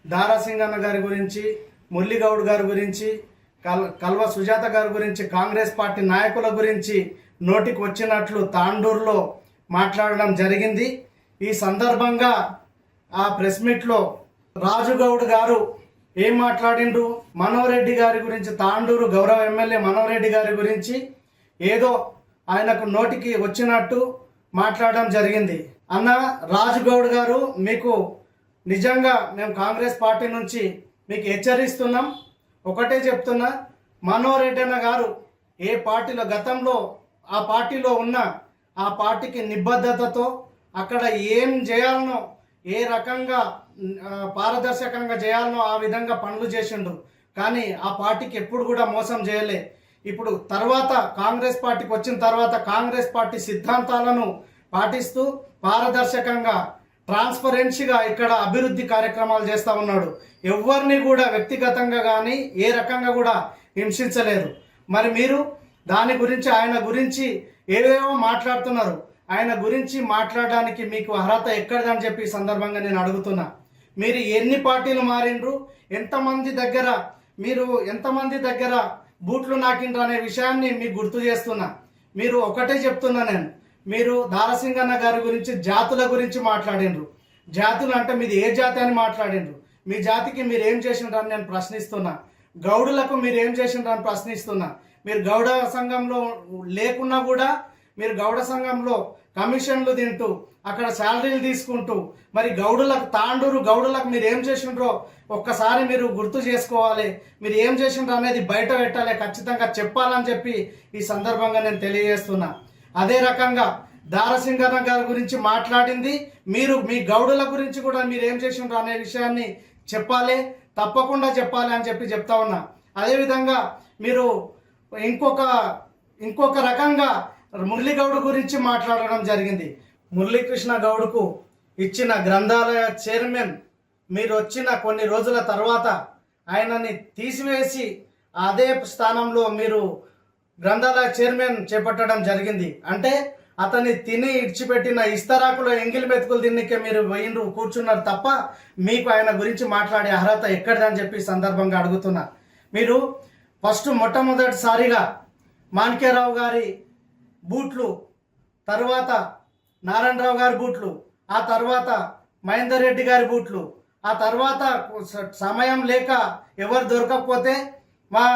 దారాసింగ్ అన్న గారి గురించి, మురళీగౌడ్ గారి గురించి, కల్వ సుజాత గారి గురించి, కాంగ్రెస్ పార్టీ నాయకుల గురించి నోటికి వచ్చినట్లు తాండూరులో మాట్లాడడం జరిగింది. ఈ సందర్భంగా ఆ ప్రెస్ మీట్లో రాజుగౌడ్ గారు ఏం మాట్లాడిండ్రు, మనోహర్ రెడ్డి గారి గురించి, తాండూరు గౌరవ ఎమ్మెల్యే మనోహర్ రెడ్డి గారి గురించి ఏదో ఆయనకు నోటికి వచ్చినట్టు మాట్లాడడం జరిగింది. అన్న రాజుగౌడ్ గారు, మీకు నిజంగా మేము కాంగ్రెస్ పార్టీ నుంచి మీకు హెచ్చరిస్తున్నాం. ఒకటే చెప్తున్నా, మనోహర్ రెడ్డి అన్న గారు ఏ పార్టీలో గతంలో ఆ పార్టీలో ఉన్న ఆ పార్టీకి నిబద్ధతతో అక్కడ ఏం చేయాలనో, ఏ రకంగా పారదర్శకంగా చేయాలనో ఆ విధంగా పనులు చేసిండు. కానీ ఆ పార్టీకి ఎప్పుడు కూడా మోసం చేయలే. ఇప్పుడు తర్వాత కాంగ్రెస్ పార్టీకి వచ్చిన తర్వాత కాంగ్రెస్ పార్టీ సిద్ధాంతాలను పాటిస్తూ పారదర్శకంగా ట్రాన్స్పరెన్సీగా ఇక్కడ అభివృద్ధి కార్యక్రమాలు చేస్తూ ఉన్నాడు. ఎవరిని కూడా వ్యక్తిగతంగా కానీ ఏ రకంగా కూడా హింసించలేదు. మరి మీరు దాని గురించి, ఆయన గురించి ఏవేవో మాట్లాడుతున్నారు. ఆయన గురించి మాట్లాడడానికి మీకు అర్హత ఎక్కడిదని చెప్పి ఈ సందర్భంగా నేను అడుగుతున్నా. మీరు ఎన్ని పార్టీలు మారిండ్రు, ఎంతమంది దగ్గర బూట్లు నాకిండ్రు అనే విషయాన్ని మీకు గుర్తు చేస్తున్నా. మీరు ఒకటే చెప్తున్నా నేను, మీరు దారాసింగ్ అన్న గారి గురించి జాతుల గురించి మాట్లాడిండ్రు. జాతులు అంటే మీది ఏ జాతి అని మాట్లాడిండ్రు. మీ జాతికి మీరు ఏం చేసిండ్రు అని నేను ప్రశ్నిస్తున్నా. గౌడులకు మీరు ఏం చేసిండ్రు అని ప్రశ్నిస్తున్నా. మీరు గౌడ సంఘంలో లేకున్నా కూడా మీరు గౌడ సంఘంలో కమిషన్లు తింటూ అక్కడ శాలరీలు తీసుకుంటూ మరి గౌడులకు, తాండూరు గౌడులకు మీరు ఏం చేసిండ్రో ఒక్కసారి మీరు గుర్తు చేసుకోవాలి. మీరు ఏం చేసిండ్రో అనేది బయట పెట్టాలి, ఖచ్చితంగా చెప్పాలని చెప్పి ఈ సందర్భంగా నేను తెలియజేస్తున్నా. అదే రకంగా దారాసింగ్ అన్న గారి గురించి మాట్లాడింది మీరు, మీ గౌడుల గురించి కూడా మీరు ఏం చేసిండ్రో అనే విషయాన్ని చెప్పాలి, తప్పకుండా చెప్పాలి అని చెప్పి చెప్తా ఉన్నా. అదేవిధంగా మీరు ఇంకొక రకంగా మురళీగౌడ్ గురించి మాట్లాడడం జరిగింది. మురళీకృష్ణ గౌడ్కు ఇచ్చిన గ్రంథాలయ చైర్మన్ మీరు వచ్చిన కొన్ని రోజుల తర్వాత ఆయనని తీసివేసి అదే స్థానంలో మీరు గ్రంథాలయ చైర్మన్ చేపట్టడం జరిగింది. అంటే అతన్ని తిని ఇడిచిపెట్టిన ఇస్తరాకులో ఎంగిలి మెతుకులు తిన్నికే మీరు పోయిండ్రు కూర్చున్నారు తప్ప మీకు ఆయన గురించి మాట్లాడే అర్హత ఎక్కడిదని చెప్పి సందర్భంగా అడుగుతున్నా. మీరు ఫస్ట్ మొట్టమొదటిసారిగా మాణిక్యరావు గారి బూట్లు, తర్వాత నారాయణరావు గారి బూట్లు, ఆ తర్వాత మహేందర్ రెడ్డి గారి బూట్లు, ఆ తర్వాత సమయం లేక ఎవరు దొరకకపోతే మా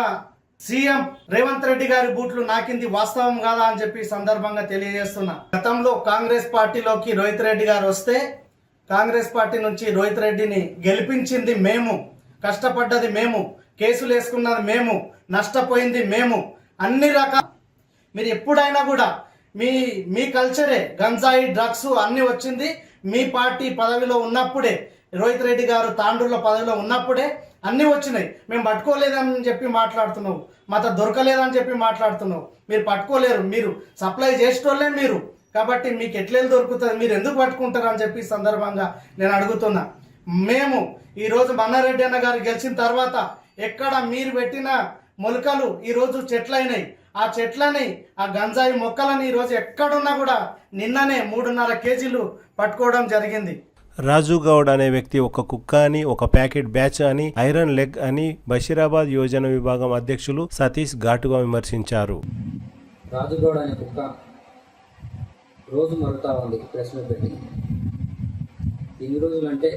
సీఎం రేవంత్ రెడ్డి గారి బూట్లు నాకింది వాస్తవం కాదా అని చెప్పి సందర్భంగా తెలియజేస్తున్నా. గతంలో కాంగ్రెస్ పార్టీలోకి రోహిత్ రెడ్డి గారు వస్తే కాంగ్రెస్ పార్టీ నుంచి రోహిత్ రెడ్డిని గెలిపించింది మేము, కష్టపడ్డది మేము, కేసులు వేసుకున్నది మేము, నష్టపోయింది మేము. అన్ని రకాల మీరు ఎప్పుడైనా కూడా మీ కల్చరే గంజాయి డ్రగ్స్ అన్నీ వచ్చింది మీ పార్టీ పదవిలో ఉన్నప్పుడే. రోహిత్ రెడ్డి గారు తాండూరులో పదవిలో ఉన్నప్పుడే అన్నీ వచ్చినాయి. మేము పట్టుకోలేదని చెప్పి మాట్లాడుతున్నావు, మాతో దొరకలేదని చెప్పి మాట్లాడుతున్నావు. మీరు పట్టుకోలేరు, మీరు సప్లై చేసేటోళ్ళే మీరు. కాబట్టి మీకు ఎట్లా దొరుకుతుంది, మీరు ఎందుకు పట్టుకుంటారు అని చెప్పి సందర్భంగా నేను అడుగుతున్నా. మేము ఈరోజు మన్నారెడ్డి అన్న గారు గెలిచిన తర్వాత ఎక్కడ మీరు పెట్టిన మొలకలు ఈరోజు చెట్లయినాయి. ఆ చెట్లని, ఆ గంజాయి మొక్కలని ఈరోజు ఎక్కడున్నా కూడా నిన్ననే 3.5 కేజీలు పట్టుకోవడం జరిగింది. రాజు గౌడ్ అనే వ్యక్తి ఒక కుక్క అని, ఒక ప్యాకెట్ బ్యాచ్ అని, ఐరన్ లెగ్ అని బషీరాబాద్ యోజన విభాగం అధ్యక్షులు సతీష్ ఘాటుగా విమర్శించారు. రాజు గౌడ్ అనే కుక్క రోజు మరుగుతా ఉంది ప్రెస్ మీట్ పెట్టి. ఎన్ని రోజులు అంటే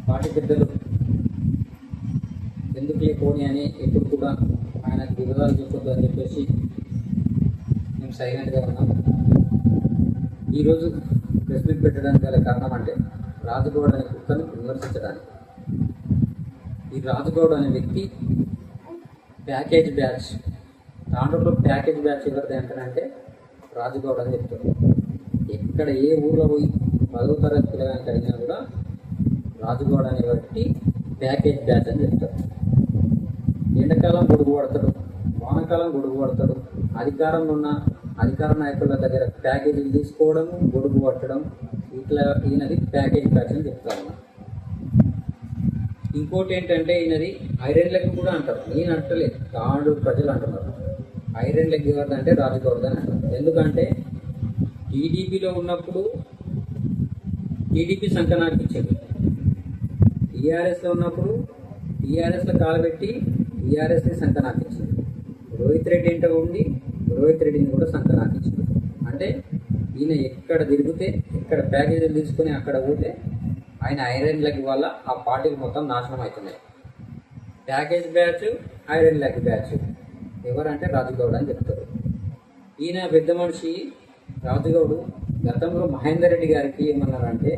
పార్టీ పెద్దలు ఎందుకు లేకపోని అని ఎప్పుడు కూడా ఆయనకు వివరాలు చెప్పొద్దు అని చెప్పేసి మేము సైలెంట్గా ఉన్నాం. ఈరోజు ప్రెస్ మీట్ పెట్టడానికి గల కారణం అంటే రాజుగౌడ్ అనే కుక్కను విమర్శించడానికి. ఈ రాజుగౌడ్ అనే వ్యక్తి ప్యాకేజ్ బ్యాచ్, తాండూరులో ప్యాకేజ్ బ్యాచ్ ఎవరిది అంటారంటే రాజుగౌడ్ అని చెప్తారు. ఎక్కడ ఏ ఊళ్ళో పోయి 10వ తరగతి పిల్లగానికి అడిగినా కూడా రాజుగౌడ్ అనే వ్యక్తి ప్యాకేజ్ బ్యాచ్ అని చెప్తారు. ఎండాకాలం గొడుగు పడతాడు, వానాకాలం గొడుగు పడతాడు. అధికారంలో ఉన్న అధికార నాయకుల దగ్గర ప్యాకేజీలు తీసుకోవడము, గొడుగు పట్టడం, ఇట్లా ఈయనది ప్యాకేజ్ బ్యాచ్ అని చెప్తారు. ఇంకోటి ఏంటంటే ఈయనది ఐరన్ లెగ్ కూడా అంటారు. నేను అంటలేదు, తాండూరు ప్రజలు అంటున్నారు. ఐరన్ లెగ్ ఎవరిదంటే రాజుగౌడ్ అని అంటారు. ఎందుకంటే టీడీపీలో ఉన్నప్పుడు టీడీపీ సంకనాకి ఇచ్చింది, టీఆర్ఎస్లో ఉన్నప్పుడు టీఆర్ఎస్లో కాలబెట్టి టీఆర్ఎస్ని సంకనాకించింది. రోహిత్ రెడ్డి ఇంట ఉండి రోహిత్ రెడ్డిని కూడా సంకనాకించింది. అంటే ఈయన ఎక్కడ తిరిగితే, ఎక్కడ ప్యాకేజీలు తీసుకొని అక్కడ పోతే ఆయన ఐరన్ లెగ్ వల్ల ఆ పార్టీలు మొత్తం నాశనం అవుతున్నాయి. Package batch, iron leg batch ఎవరంటే రాజుగౌడ్ అని చెప్తారు. ఈయన పెద్ద మనిషి రాజుగౌడ్ గతంలో మహేందర్ రెడ్డి గారికి ఏమన్నారంటే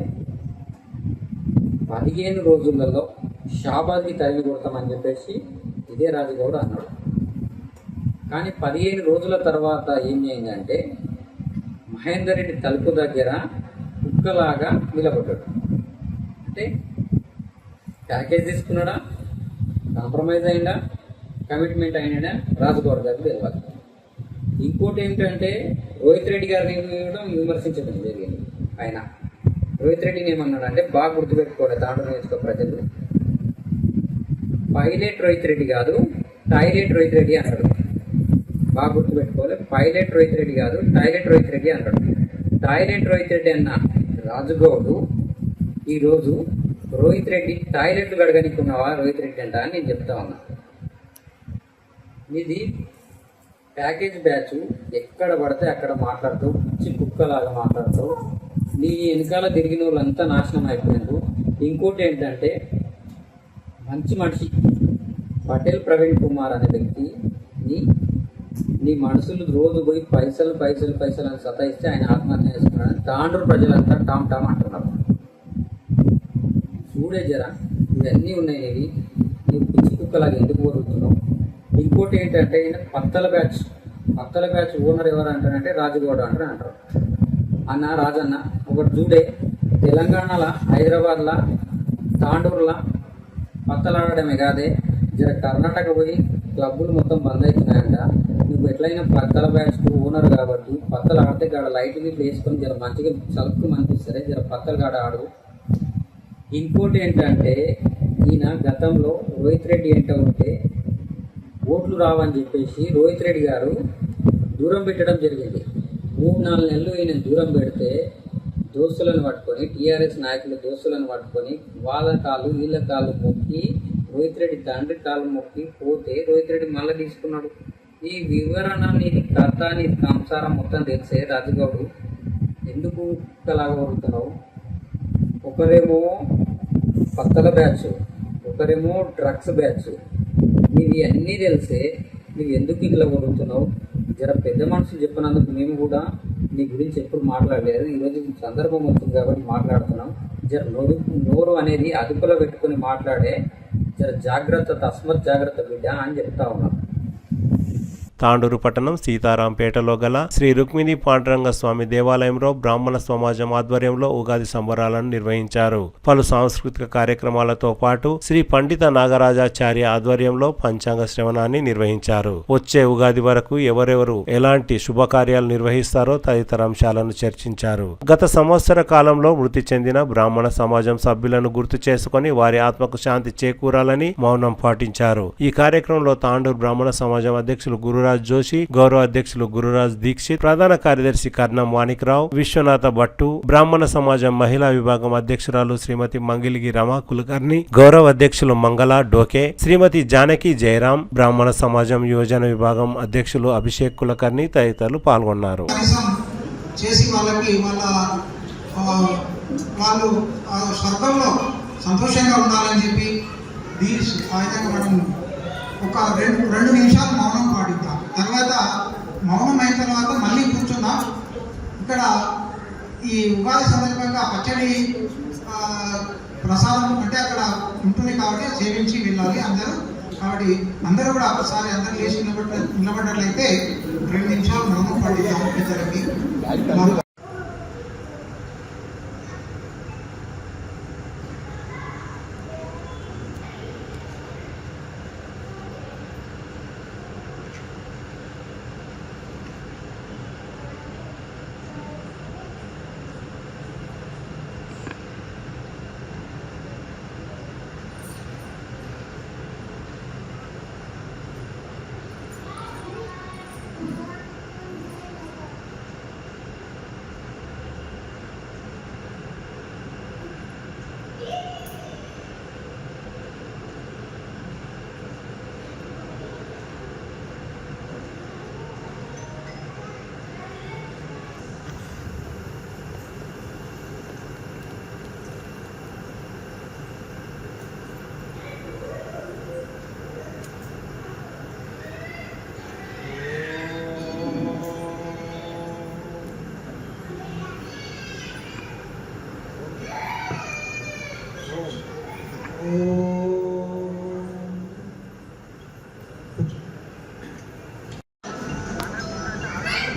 15 రోజులలో షాబాద్కి తరిగి కొడతామని చెప్పేసి ఇదే రాజుగౌడ్ అన్నాడు. కానీ 15 రోజుల తర్వాత ఏం అయిందంటే మహేందర్ రెడ్డి తలుపు దగ్గర కుక్కలాగా నిలబడ్డాడు. అంటే ప్యాకేజ్ తీసుకున్నాడా, కాంప్రమైజ్ అయిందా, కమిట్మెంట్ అయినా రాజుగౌడ్ గారికి తెలియాలి. ఇంకోటి ఏంటంటే రోహిత్ రెడ్డి గారిని కూడా విమర్శించడం జరిగింది. ఆయన రోహిత్ రెడ్డిని ఏమన్నాడు అంటే, బాగా గుర్తుపెట్టుకోవాలి తాండూరు నియోజక ప్రజలు, పైలట్ రోహిత్ రెడ్డి కాదు టాయిలెట్ రోహిత్ రెడ్డి అన్నాడు. బాగా గుర్తుపెట్టుకోవాలి, పైలట్ రోహిత్ రెడ్డి కాదు టాయిలెట్ రోహిత్ రెడ్డి అన్నాడు. టాయిలెట్ రోహిత్ రెడ్డి అన్న రాజుగౌడ్ ఈరోజు రోహిత్ రెడ్డి టాయిలెట్లు గడగనికున్నావా రోహిత్ రెడ్డి అంట అని నేను చెప్తా ఉన్నా. ఇది ప్యాకేజ్ బ్యాచ్, ఎక్కడ పడితే అక్కడ మాట్లాడుతూ పిచ్చి కుక్కలాగా మాట్లాడుతూ నీ వెనకాల తిరిగిన వాళ్ళంతా నాశనం అయిపోయినారు. ఇంకోటి ఏంటంటే మంచి మనిషి పటేల్ ప్రవీణ్ కుమార్ అనే వ్యక్తి నీ మనుషులు రోజు పోయి పైసలు పైసలు పైసలు అని సతాయిస్తే ఆయన ఆత్మహత్య చేసుకున్నాడని తాండూరు ప్రజలంతా టామ్ టామ్ అంటున్నారు. చూడే జరా ఇవన్నీ ఉన్నాయి, నీవు పిచ్చి కుక్కలాగా ఎందుకు పోతున్నావు. ఇంకోటి ఏంటంటే ఈయన పత్తల బ్యాచ్ ఓనర్ ఎవరు అంటారంటే రాజుగౌడ్ అంటారు. అన్న రాజన్న ఒకటి చూడే, తెలంగాణలో హైదరాబాద్లో తాండూరులో పత్తలాడడమే కాదే, జర కర్ణాటక పోయి క్లబ్బులు మొత్తం బంద్ అవుతున్నాయంట. నువ్వు ఎట్లయినా పత్తల బ్యాచ్ ఓనర్ కాబట్టి పత్తలు ఆడితే కాడ లైట్లు వేసుకొని జర మంచిగా చలుపు అనిపిస్తుంది, జర పత్తలు కాడ ఆడు. ఇంకోటి ఏంటంటే ఈయన గతంలో రోహిత్ రెడ్డి ఎంట ఉంటే ఓట్లు రావని చెప్పేసి రోహిత్ రెడ్డి గారు దూరం పెట్టడం జరిగింది. 3-4 నెలలు ఈయన దూరం పెడితే దోస్తులను పట్టుకొని, టీఆర్ఎస్ నాయకుల దోస్తులను పట్టుకొని వాళ్ళ కాళ్ళు వీళ్ళ కాళ్ళు మొక్కి రోహిత్ రెడ్డి తండ్రి కాళ్ళు మొక్కి పోతే రోహిత్ రెడ్డి మళ్ళీ తీసుకున్నాడు. ఈ వివరణ నీది కథ నీది సంసారం మొత్తం తెలిసే రాజుగౌడు ఎందుకు అలాగా కోరుతున్నావు? ఒకరేమో పక్కల బ్యాచ్, ఒకరేమో డ్రగ్స్ బ్యాచ్, నీవి అన్నీ తెలిసే నువ్వు ఎందుకు ఇలా కోరుతున్నావు? జర పెద్ద మనుషులు చెప్పినందుకు మేము కూడా నీ గురించి ఎప్పుడు మాట్లాడలేదు. ఈరోజు సందర్భం వచ్చింది కాబట్టి మాట్లాడుతున్నాం. జర నోరు అనేది అదుపులో పెట్టుకుని మాట్లాడే జర జాగ్రత్త, తస్మత్ జాగ్రత్త బిడ్డ అని చెప్తా ఉన్నాం. తాండూరు పట్టణం సీతారాంపేటలో గల శ్రీ రుక్మిణి పాండురంగ స్వామి దేవాలయంలో బ్రాహ్మణ సమాజం ఆధ్వర్యంలో ఉగాది సంబరాలను నిర్వహించారు. పలు సాంస్కృతిక కార్యక్రమాలతో పాటు శ్రీ పండిత నాగరాజాచార్య ఆధ్వర్యంలో పంచాంగ శ్రవణాన్ని నిర్వహించారు. వచ్చే ఉగాది వరకు ఎవరెవరు ఎలాంటి శుభకార్యాలు నిర్వహిస్తారో తదితర అంశాలను చర్చించారు. గత సంవత్సర కాలంలో మృతి చెందిన బ్రాహ్మణ సమాజం సభ్యులను గుర్తు చేసుకుని వారి ఆత్మకు శాంతి చేకూరాలని మౌనం పాటించారు. ఈ కార్యక్రమంలో తాండూరు బ్రాహ్మణ సమాజం అధ్యక్షులు గురురాజ్ జోషి, గౌరవ అధ్యక్షులు గురురాజ్ దీక్షిత్, ప్రధాన కార్యదర్శి కర్ణం మాణిక్రావు, విశ్వనాథ భట్టు, బ్రాహ్మణ సమాజం మహిళా విభాగం అధ్యక్షురాలు శ్రీమతి మంగిలిగి రమా కులకర్ణి, గౌరవ అధ్యక్షులు మంగళ డోకే, శ్రీమతి జానకి జయరాం, బ్రాహ్మణ సమాజం యువజన విభాగం అధ్యక్షులు అభిషేక్ కులకర్ణి తదితరులు పాల్గొన్నారు. చేసి వాళ్ళకి వాళ్ళు స్వర్గంలో సంతోషంగా ఉండాలని చెప్పి ఆ విధంగా మనం ఒక 2 నిమిషాలు మౌనం పాటిద్దాం. తర్వాత మౌనం అయిన తర్వాత మళ్ళీ కూర్చుందాం. ఇక్కడ ఈ ఉగాది సందర్భంగా పచ్చడి ప్రసాదం అంటే అక్కడ ఉంటుంది కాబట్టి సేవించి వెళ్ళాలి అందరూ. కాబట్టి అందరూ కూడా ఒకసారి అందరూ లేచి నిలబడ్డట్లయితే 2 నిమిషాలు మౌనం పాటిద్దాం ఇద్దరికి.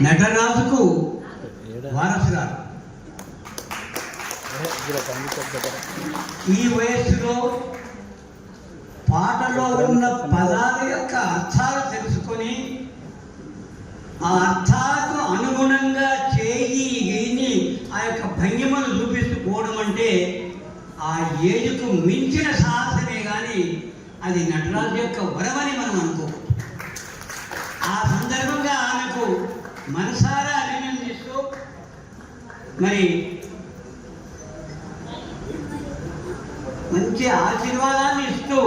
నటరాజుకు వారసురాలు. ఈ వయస్సులో పాటలో ఉన్న పదాల యొక్క అర్థాలు తెలుసుకొని ఆ అర్థాలకు అనుగుణంగా చేయి ఆ యొక్క భంగిమను చూపిస్తుకోవడం అంటే ఆ ఏజుకు మించిన సాహసమే కానీ అది నటరాజు యొక్క వరమని మనం అనుకోకూడదు. ఆ సందర్భంగా ఆమెకు మనసారా అభినందిస్తూ మరి మంచి ఆశీర్వాదాన్ని ఇస్తూ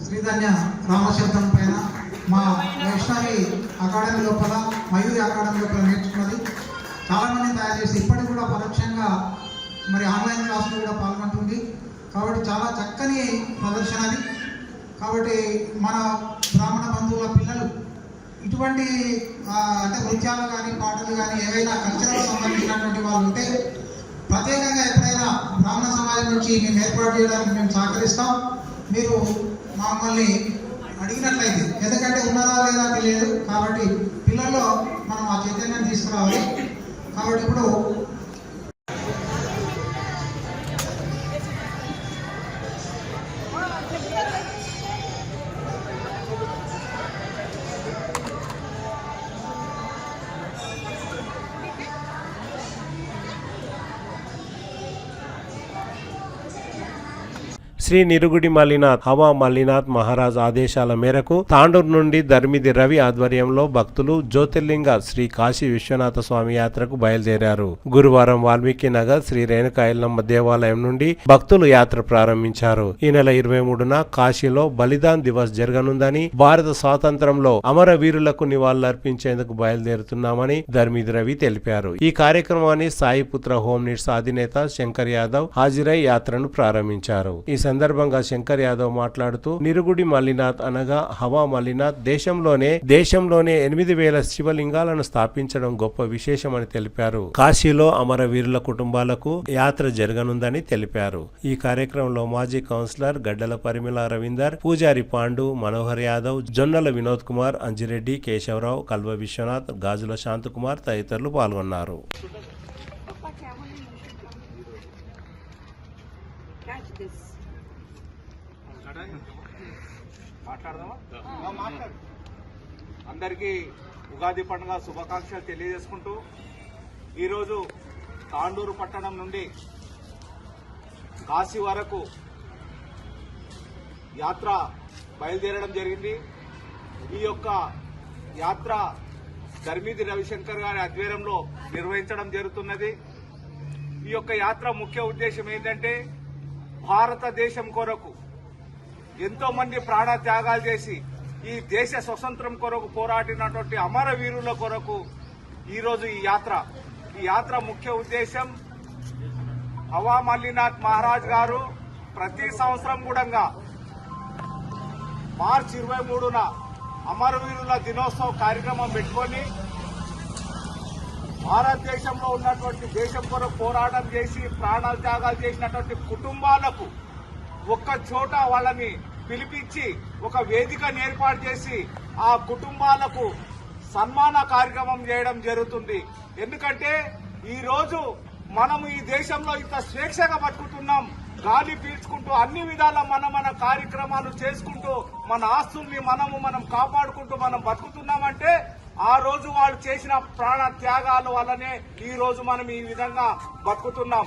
శ్రీధన్య రామశబ్దం పైన మా వైష్ణవి అకాడమీ లోపల, మయూరి అకాడమీ లోపల నేర్చుకున్నది. చాలామంది తయారు చేసి ఇప్పటికి కూడా పరోక్షంగా మరి ఆన్లైన్ క్లాసులు కూడా పాల్గొంటుంది. కాబట్టి చాలా చక్కని ప్రదర్శనది. కాబట్టి మన బ్రాహ్మణ బంధువుల పిల్లలు ఇటువంటి అంటే నృత్యాలు కానీ పాటలు కానీ ఏవైనా కల్చరల్ సంబంధించినటువంటి వాళ్ళు ఉంటే ప్రత్యేకంగా ఎప్పుడైనా బ్రాహ్మణ సమాజం నుంచి మేము ఏర్పాటు చేయడానికి మేము సహకరిస్తాం. మీరు మమ్మల్ని అడిగినట్లయితే, ఎందుకంటే ఉన్నారా లేదా తెలియదు కాబట్టి పిల్లల్లో మనం ఆ చైతన్యం తీసుకురావాలి. కాబట్టి ఇప్పుడు శ్రీ నిరుగుడి మల్లినాథ్ హవా మల్లినాథ్ మహారాజ్ ఆదేశాల మేరకు తాండూరు నుండి ధర్మిది రవి ఆధ్వర్యంలో భక్తులు జ్యోతిర్లింగ శ్రీ కాశీ విశ్వనాథ స్వామి యాత్రకు బయలుదేరారు. గురువారం వాల్మీకి నగర్ శ్రీ రేణుకా ఎల్లమ్మ దేవాలయం నుండి భక్తులు యాత్ర ప్రారంభించారు. ఈ నెల 23న కాశీలో బలిదాన్ దివస్ జరగనుందని, భారత స్వాతంత్రంలో అమరవీరులకు నివాళులర్పించేందుకు బయలుదేరుతున్నామని ధర్మిది రవి తెలిపారు. ఈ కార్యక్రమాన్ని సాయిపుత్ర హోమ్ నీడ్స్ అధినేత శంకర్ యాదవ్ హాజరై యాత్రను ప్రారంభించారు. ఈ సందర్భంగా శంకర్ యాదవ్ మాట్లాడుతూ నిరుగుడి మల్లినాథ్ అనగా హవా మల్లినాథ్ దేశంలోనే 8,000 శివలింగాలను స్థాపించడం గొప్ప విశేషమని తెలిపారు. కాశీలో అమరవీరుల కుటుంబాలకు యాత్ర జరగనుందని తెలిపారు. ఈ కార్యక్రమంలో మాజీ కౌన్సిలర్ గడ్డల పరిమళ రవీందర్, పూజారి పాండు, మనోహర్ యాదవ్, జొన్నల వినోద్ కుమార్, అంజిరెడ్డి, కేశవరావు, కల్వ విశ్వనాథ్, గాజుల శాంతకుమార్ తదితరులు పాల్గొన్నారు. అందరికీ ఉగాది పండుగ శుభాకాంక్షలు తెలియజేసుకుంటూ ఈరోజు తాండూరు పట్టణం నుండి కాశీ వరకు యాత్ర బయలుదేరడం జరిగింది. ఈ యొక్క యాత్ర ధర్మిది రవిశంకర్ గారి ఆధ్వర్యంలో నిర్వహించడం జరుగుతున్నది. ఈ యొక్క యాత్ర ముఖ్య ఉద్దేశం ఏంటంటే భారతదేశం కొరకు ఎంతో మంది ప్రాణ త్యాగాలు చేసి ఈ దేశ స్వతంత్రం కొరకు పోరాడినటువంటి అమరవీరుల కొరకు ఈరోజు ఈ యాత్ర ముఖ్య ఉద్దేశం హవా మల్లినాథ్ మహారాజ్ గారు ప్రతి సంవత్సరం కూడా మార్చి 23న అమరవీరుల దినోత్సవ కార్యక్రమం పెట్టుకొని భారతదేశంలో ఉన్నటువంటి దేశం కొరకు పోరాటం చేసి ప్రాణాలు త్యాగాలు చేసినటువంటి కుటుంబాలకు ఒక్క చోట వాళ్ళని పిలిపించి ఒక వేదికను ఏర్పాటు చేసి ఆ కుటుంబాలకు సన్మాన కార్యక్రమం చేయడం జరుగుతుంది. ఎందుకంటే ఈ రోజు మనం ఈ దేశంలో ఇంత స్వేచ్ఛగా బతుకుతున్నాం. గాలి పీల్చుకుంటూ అన్ని విధాల మన కార్యక్రమాలు చేసుకుంటూ మన ఆస్తుల్ని మనం కాపాడుకుంటూ మనం బతుకుతున్నామంటే ఆ రోజు వాళ్ళు చేసిన ప్రాణ త్యాగాల వల్లనే ఈ రోజు మనం ఈ విధంగా బతుకుతున్నాం.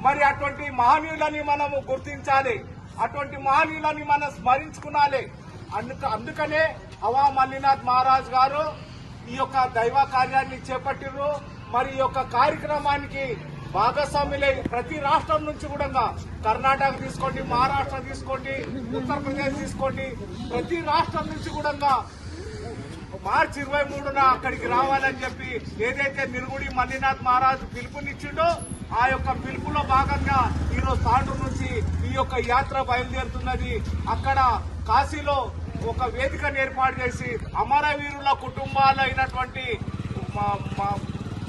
మరి అటువంటి మహనీయులని మనము గుర్తించాలి, అటువంటి మహనీయులని మనం స్మరించుకునాలి. అందుకనే హవా మల్లినాథ్ మహారాజ్ గారు ఈ యొక్క దైవ కార్యాన్ని చేపట్టిర్రు. మరి ఈ యొక్క కార్యక్రమానికి భాగస్వాములై ప్రతి రాష్ట్రం నుంచి కూడా కర్ణాటక తీసుకోండి, మహారాష్ట్ర తీసుకోండి, ఉత్తరప్రదేశ్ తీసుకోండి, ప్రతి రాష్ట్రం నుంచి కూడా మార్చి 23న అక్కడికి రావాలని చెప్పి ఏదైతే నిరుగుడి మల్లినాథ్ మహారాజ్ పిలుపునిచ్చిండో ఆ యొక్క పిలుపులో భాగంగా ఈరోజు తాండూరు నుంచి ఈ యొక్క యాత్ర బయలుదేరుతున్నది. అక్కడ కాశీలో ఒక వేదికను ఏర్పాటు చేసి అమరవీరుల కుటుంబాలైనటువంటి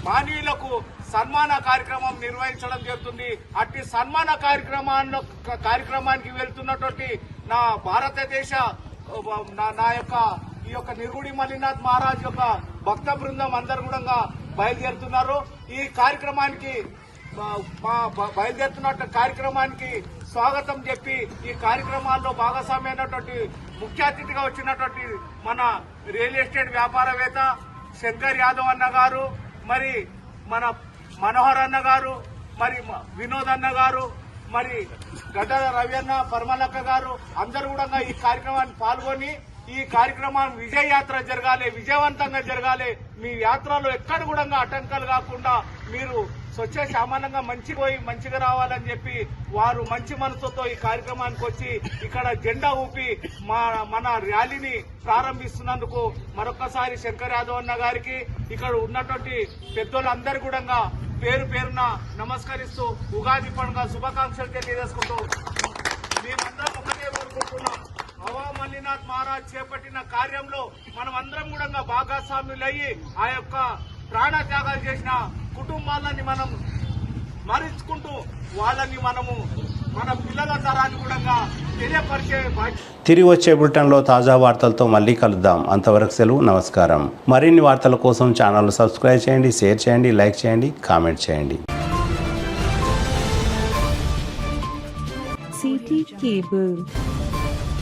మానవీయులకు సన్మాన కార్యక్రమం నిర్వహించడం జరుగుతుంది. అట్టి సన్మాన కార్యక్రమానికి వెళ్తున్నటువంటి నా భారతదేశ నా యొక్క ఈ యొక్క నిరుగుడి మల్లినాథ్ మహారాజ్ యొక్క భక్త బృందం అందరు కూడా బయలుదేరుతున్నారు. ఈ కార్యక్రమానికి బయలుదేరుతున్న కార్యక్రమానికి స్వాగతం చెప్పి ఈ కార్యక్రమాల్లో భాగస్వామ్యమైనటువంటి ముఖ్య అతిథిగా వచ్చినటువంటి మన రియల్ ఎస్టేట్ వ్యాపారవేత్త శంకర్ యాదవ్ అన్న గారు, మరి మన మనోహర్ అన్న గారు, మరి వినోద్ అన్న గారు, మరి గడ్డల రవి అన్న, పరమలక్క గారు అందరూ కూడా ఈ కార్యక్రమాన్ని పాల్గొని ఈ కార్యక్రమం విజయయాత్ర జరగాలి, విజయవంతంగా జరగాలి. మీ యాత్రలో ఎక్కడ కూడా ఆటంకాలు కాకుండా మీరు స్వచ్ఛ సామాన్యంగా మంచిగా రావాలని చెప్పి వారు మంచి మనసుతో ఈ కార్యక్రమానికి వచ్చి ఇక్కడ జెండా ఊపి మన ర్యాలీని ప్రారంభిస్తున్నందుకు మరొకసారి శంకర్ యాదవ్ అన్న గారికి ఇక్కడ ఉన్నటువంటి పెద్దోళ్ళందరూ కూడా పేరున నమస్కరిస్తూ ఉగాది పండుగ శుభాకాంక్షలు తెలియజేసుకుంటూ మేమందరం ఒకటే కోరుకుంటున్నాం. హవా మల్లినాథ్ మహారాజ్ చేపట్టిన కార్యంలో మనం అందరం కూడా భాగస్వాములయ్యి ఆ యొక్క ప్రాణత్యాగాలు చేసిన కుటుంబాలని మనం స్మరించుకుంటూ వాళ్ళని మనము మన పిల్లల తరాన్ని కూడా తెలియపరిచే తిరిగి వచ్చే బులెటిన్లో తాజా వార్తలతో మళ్ళీ కలుద్దాం. అంతవరకు సెలవు, నమస్కారం. మరిన్ని వార్తల కోసం ఛానల్ సబ్స్క్రైబ్ చేయండి, షేర్ చేయండి, లైక్ చేయండి, కామెంట్ చేయండి. City cable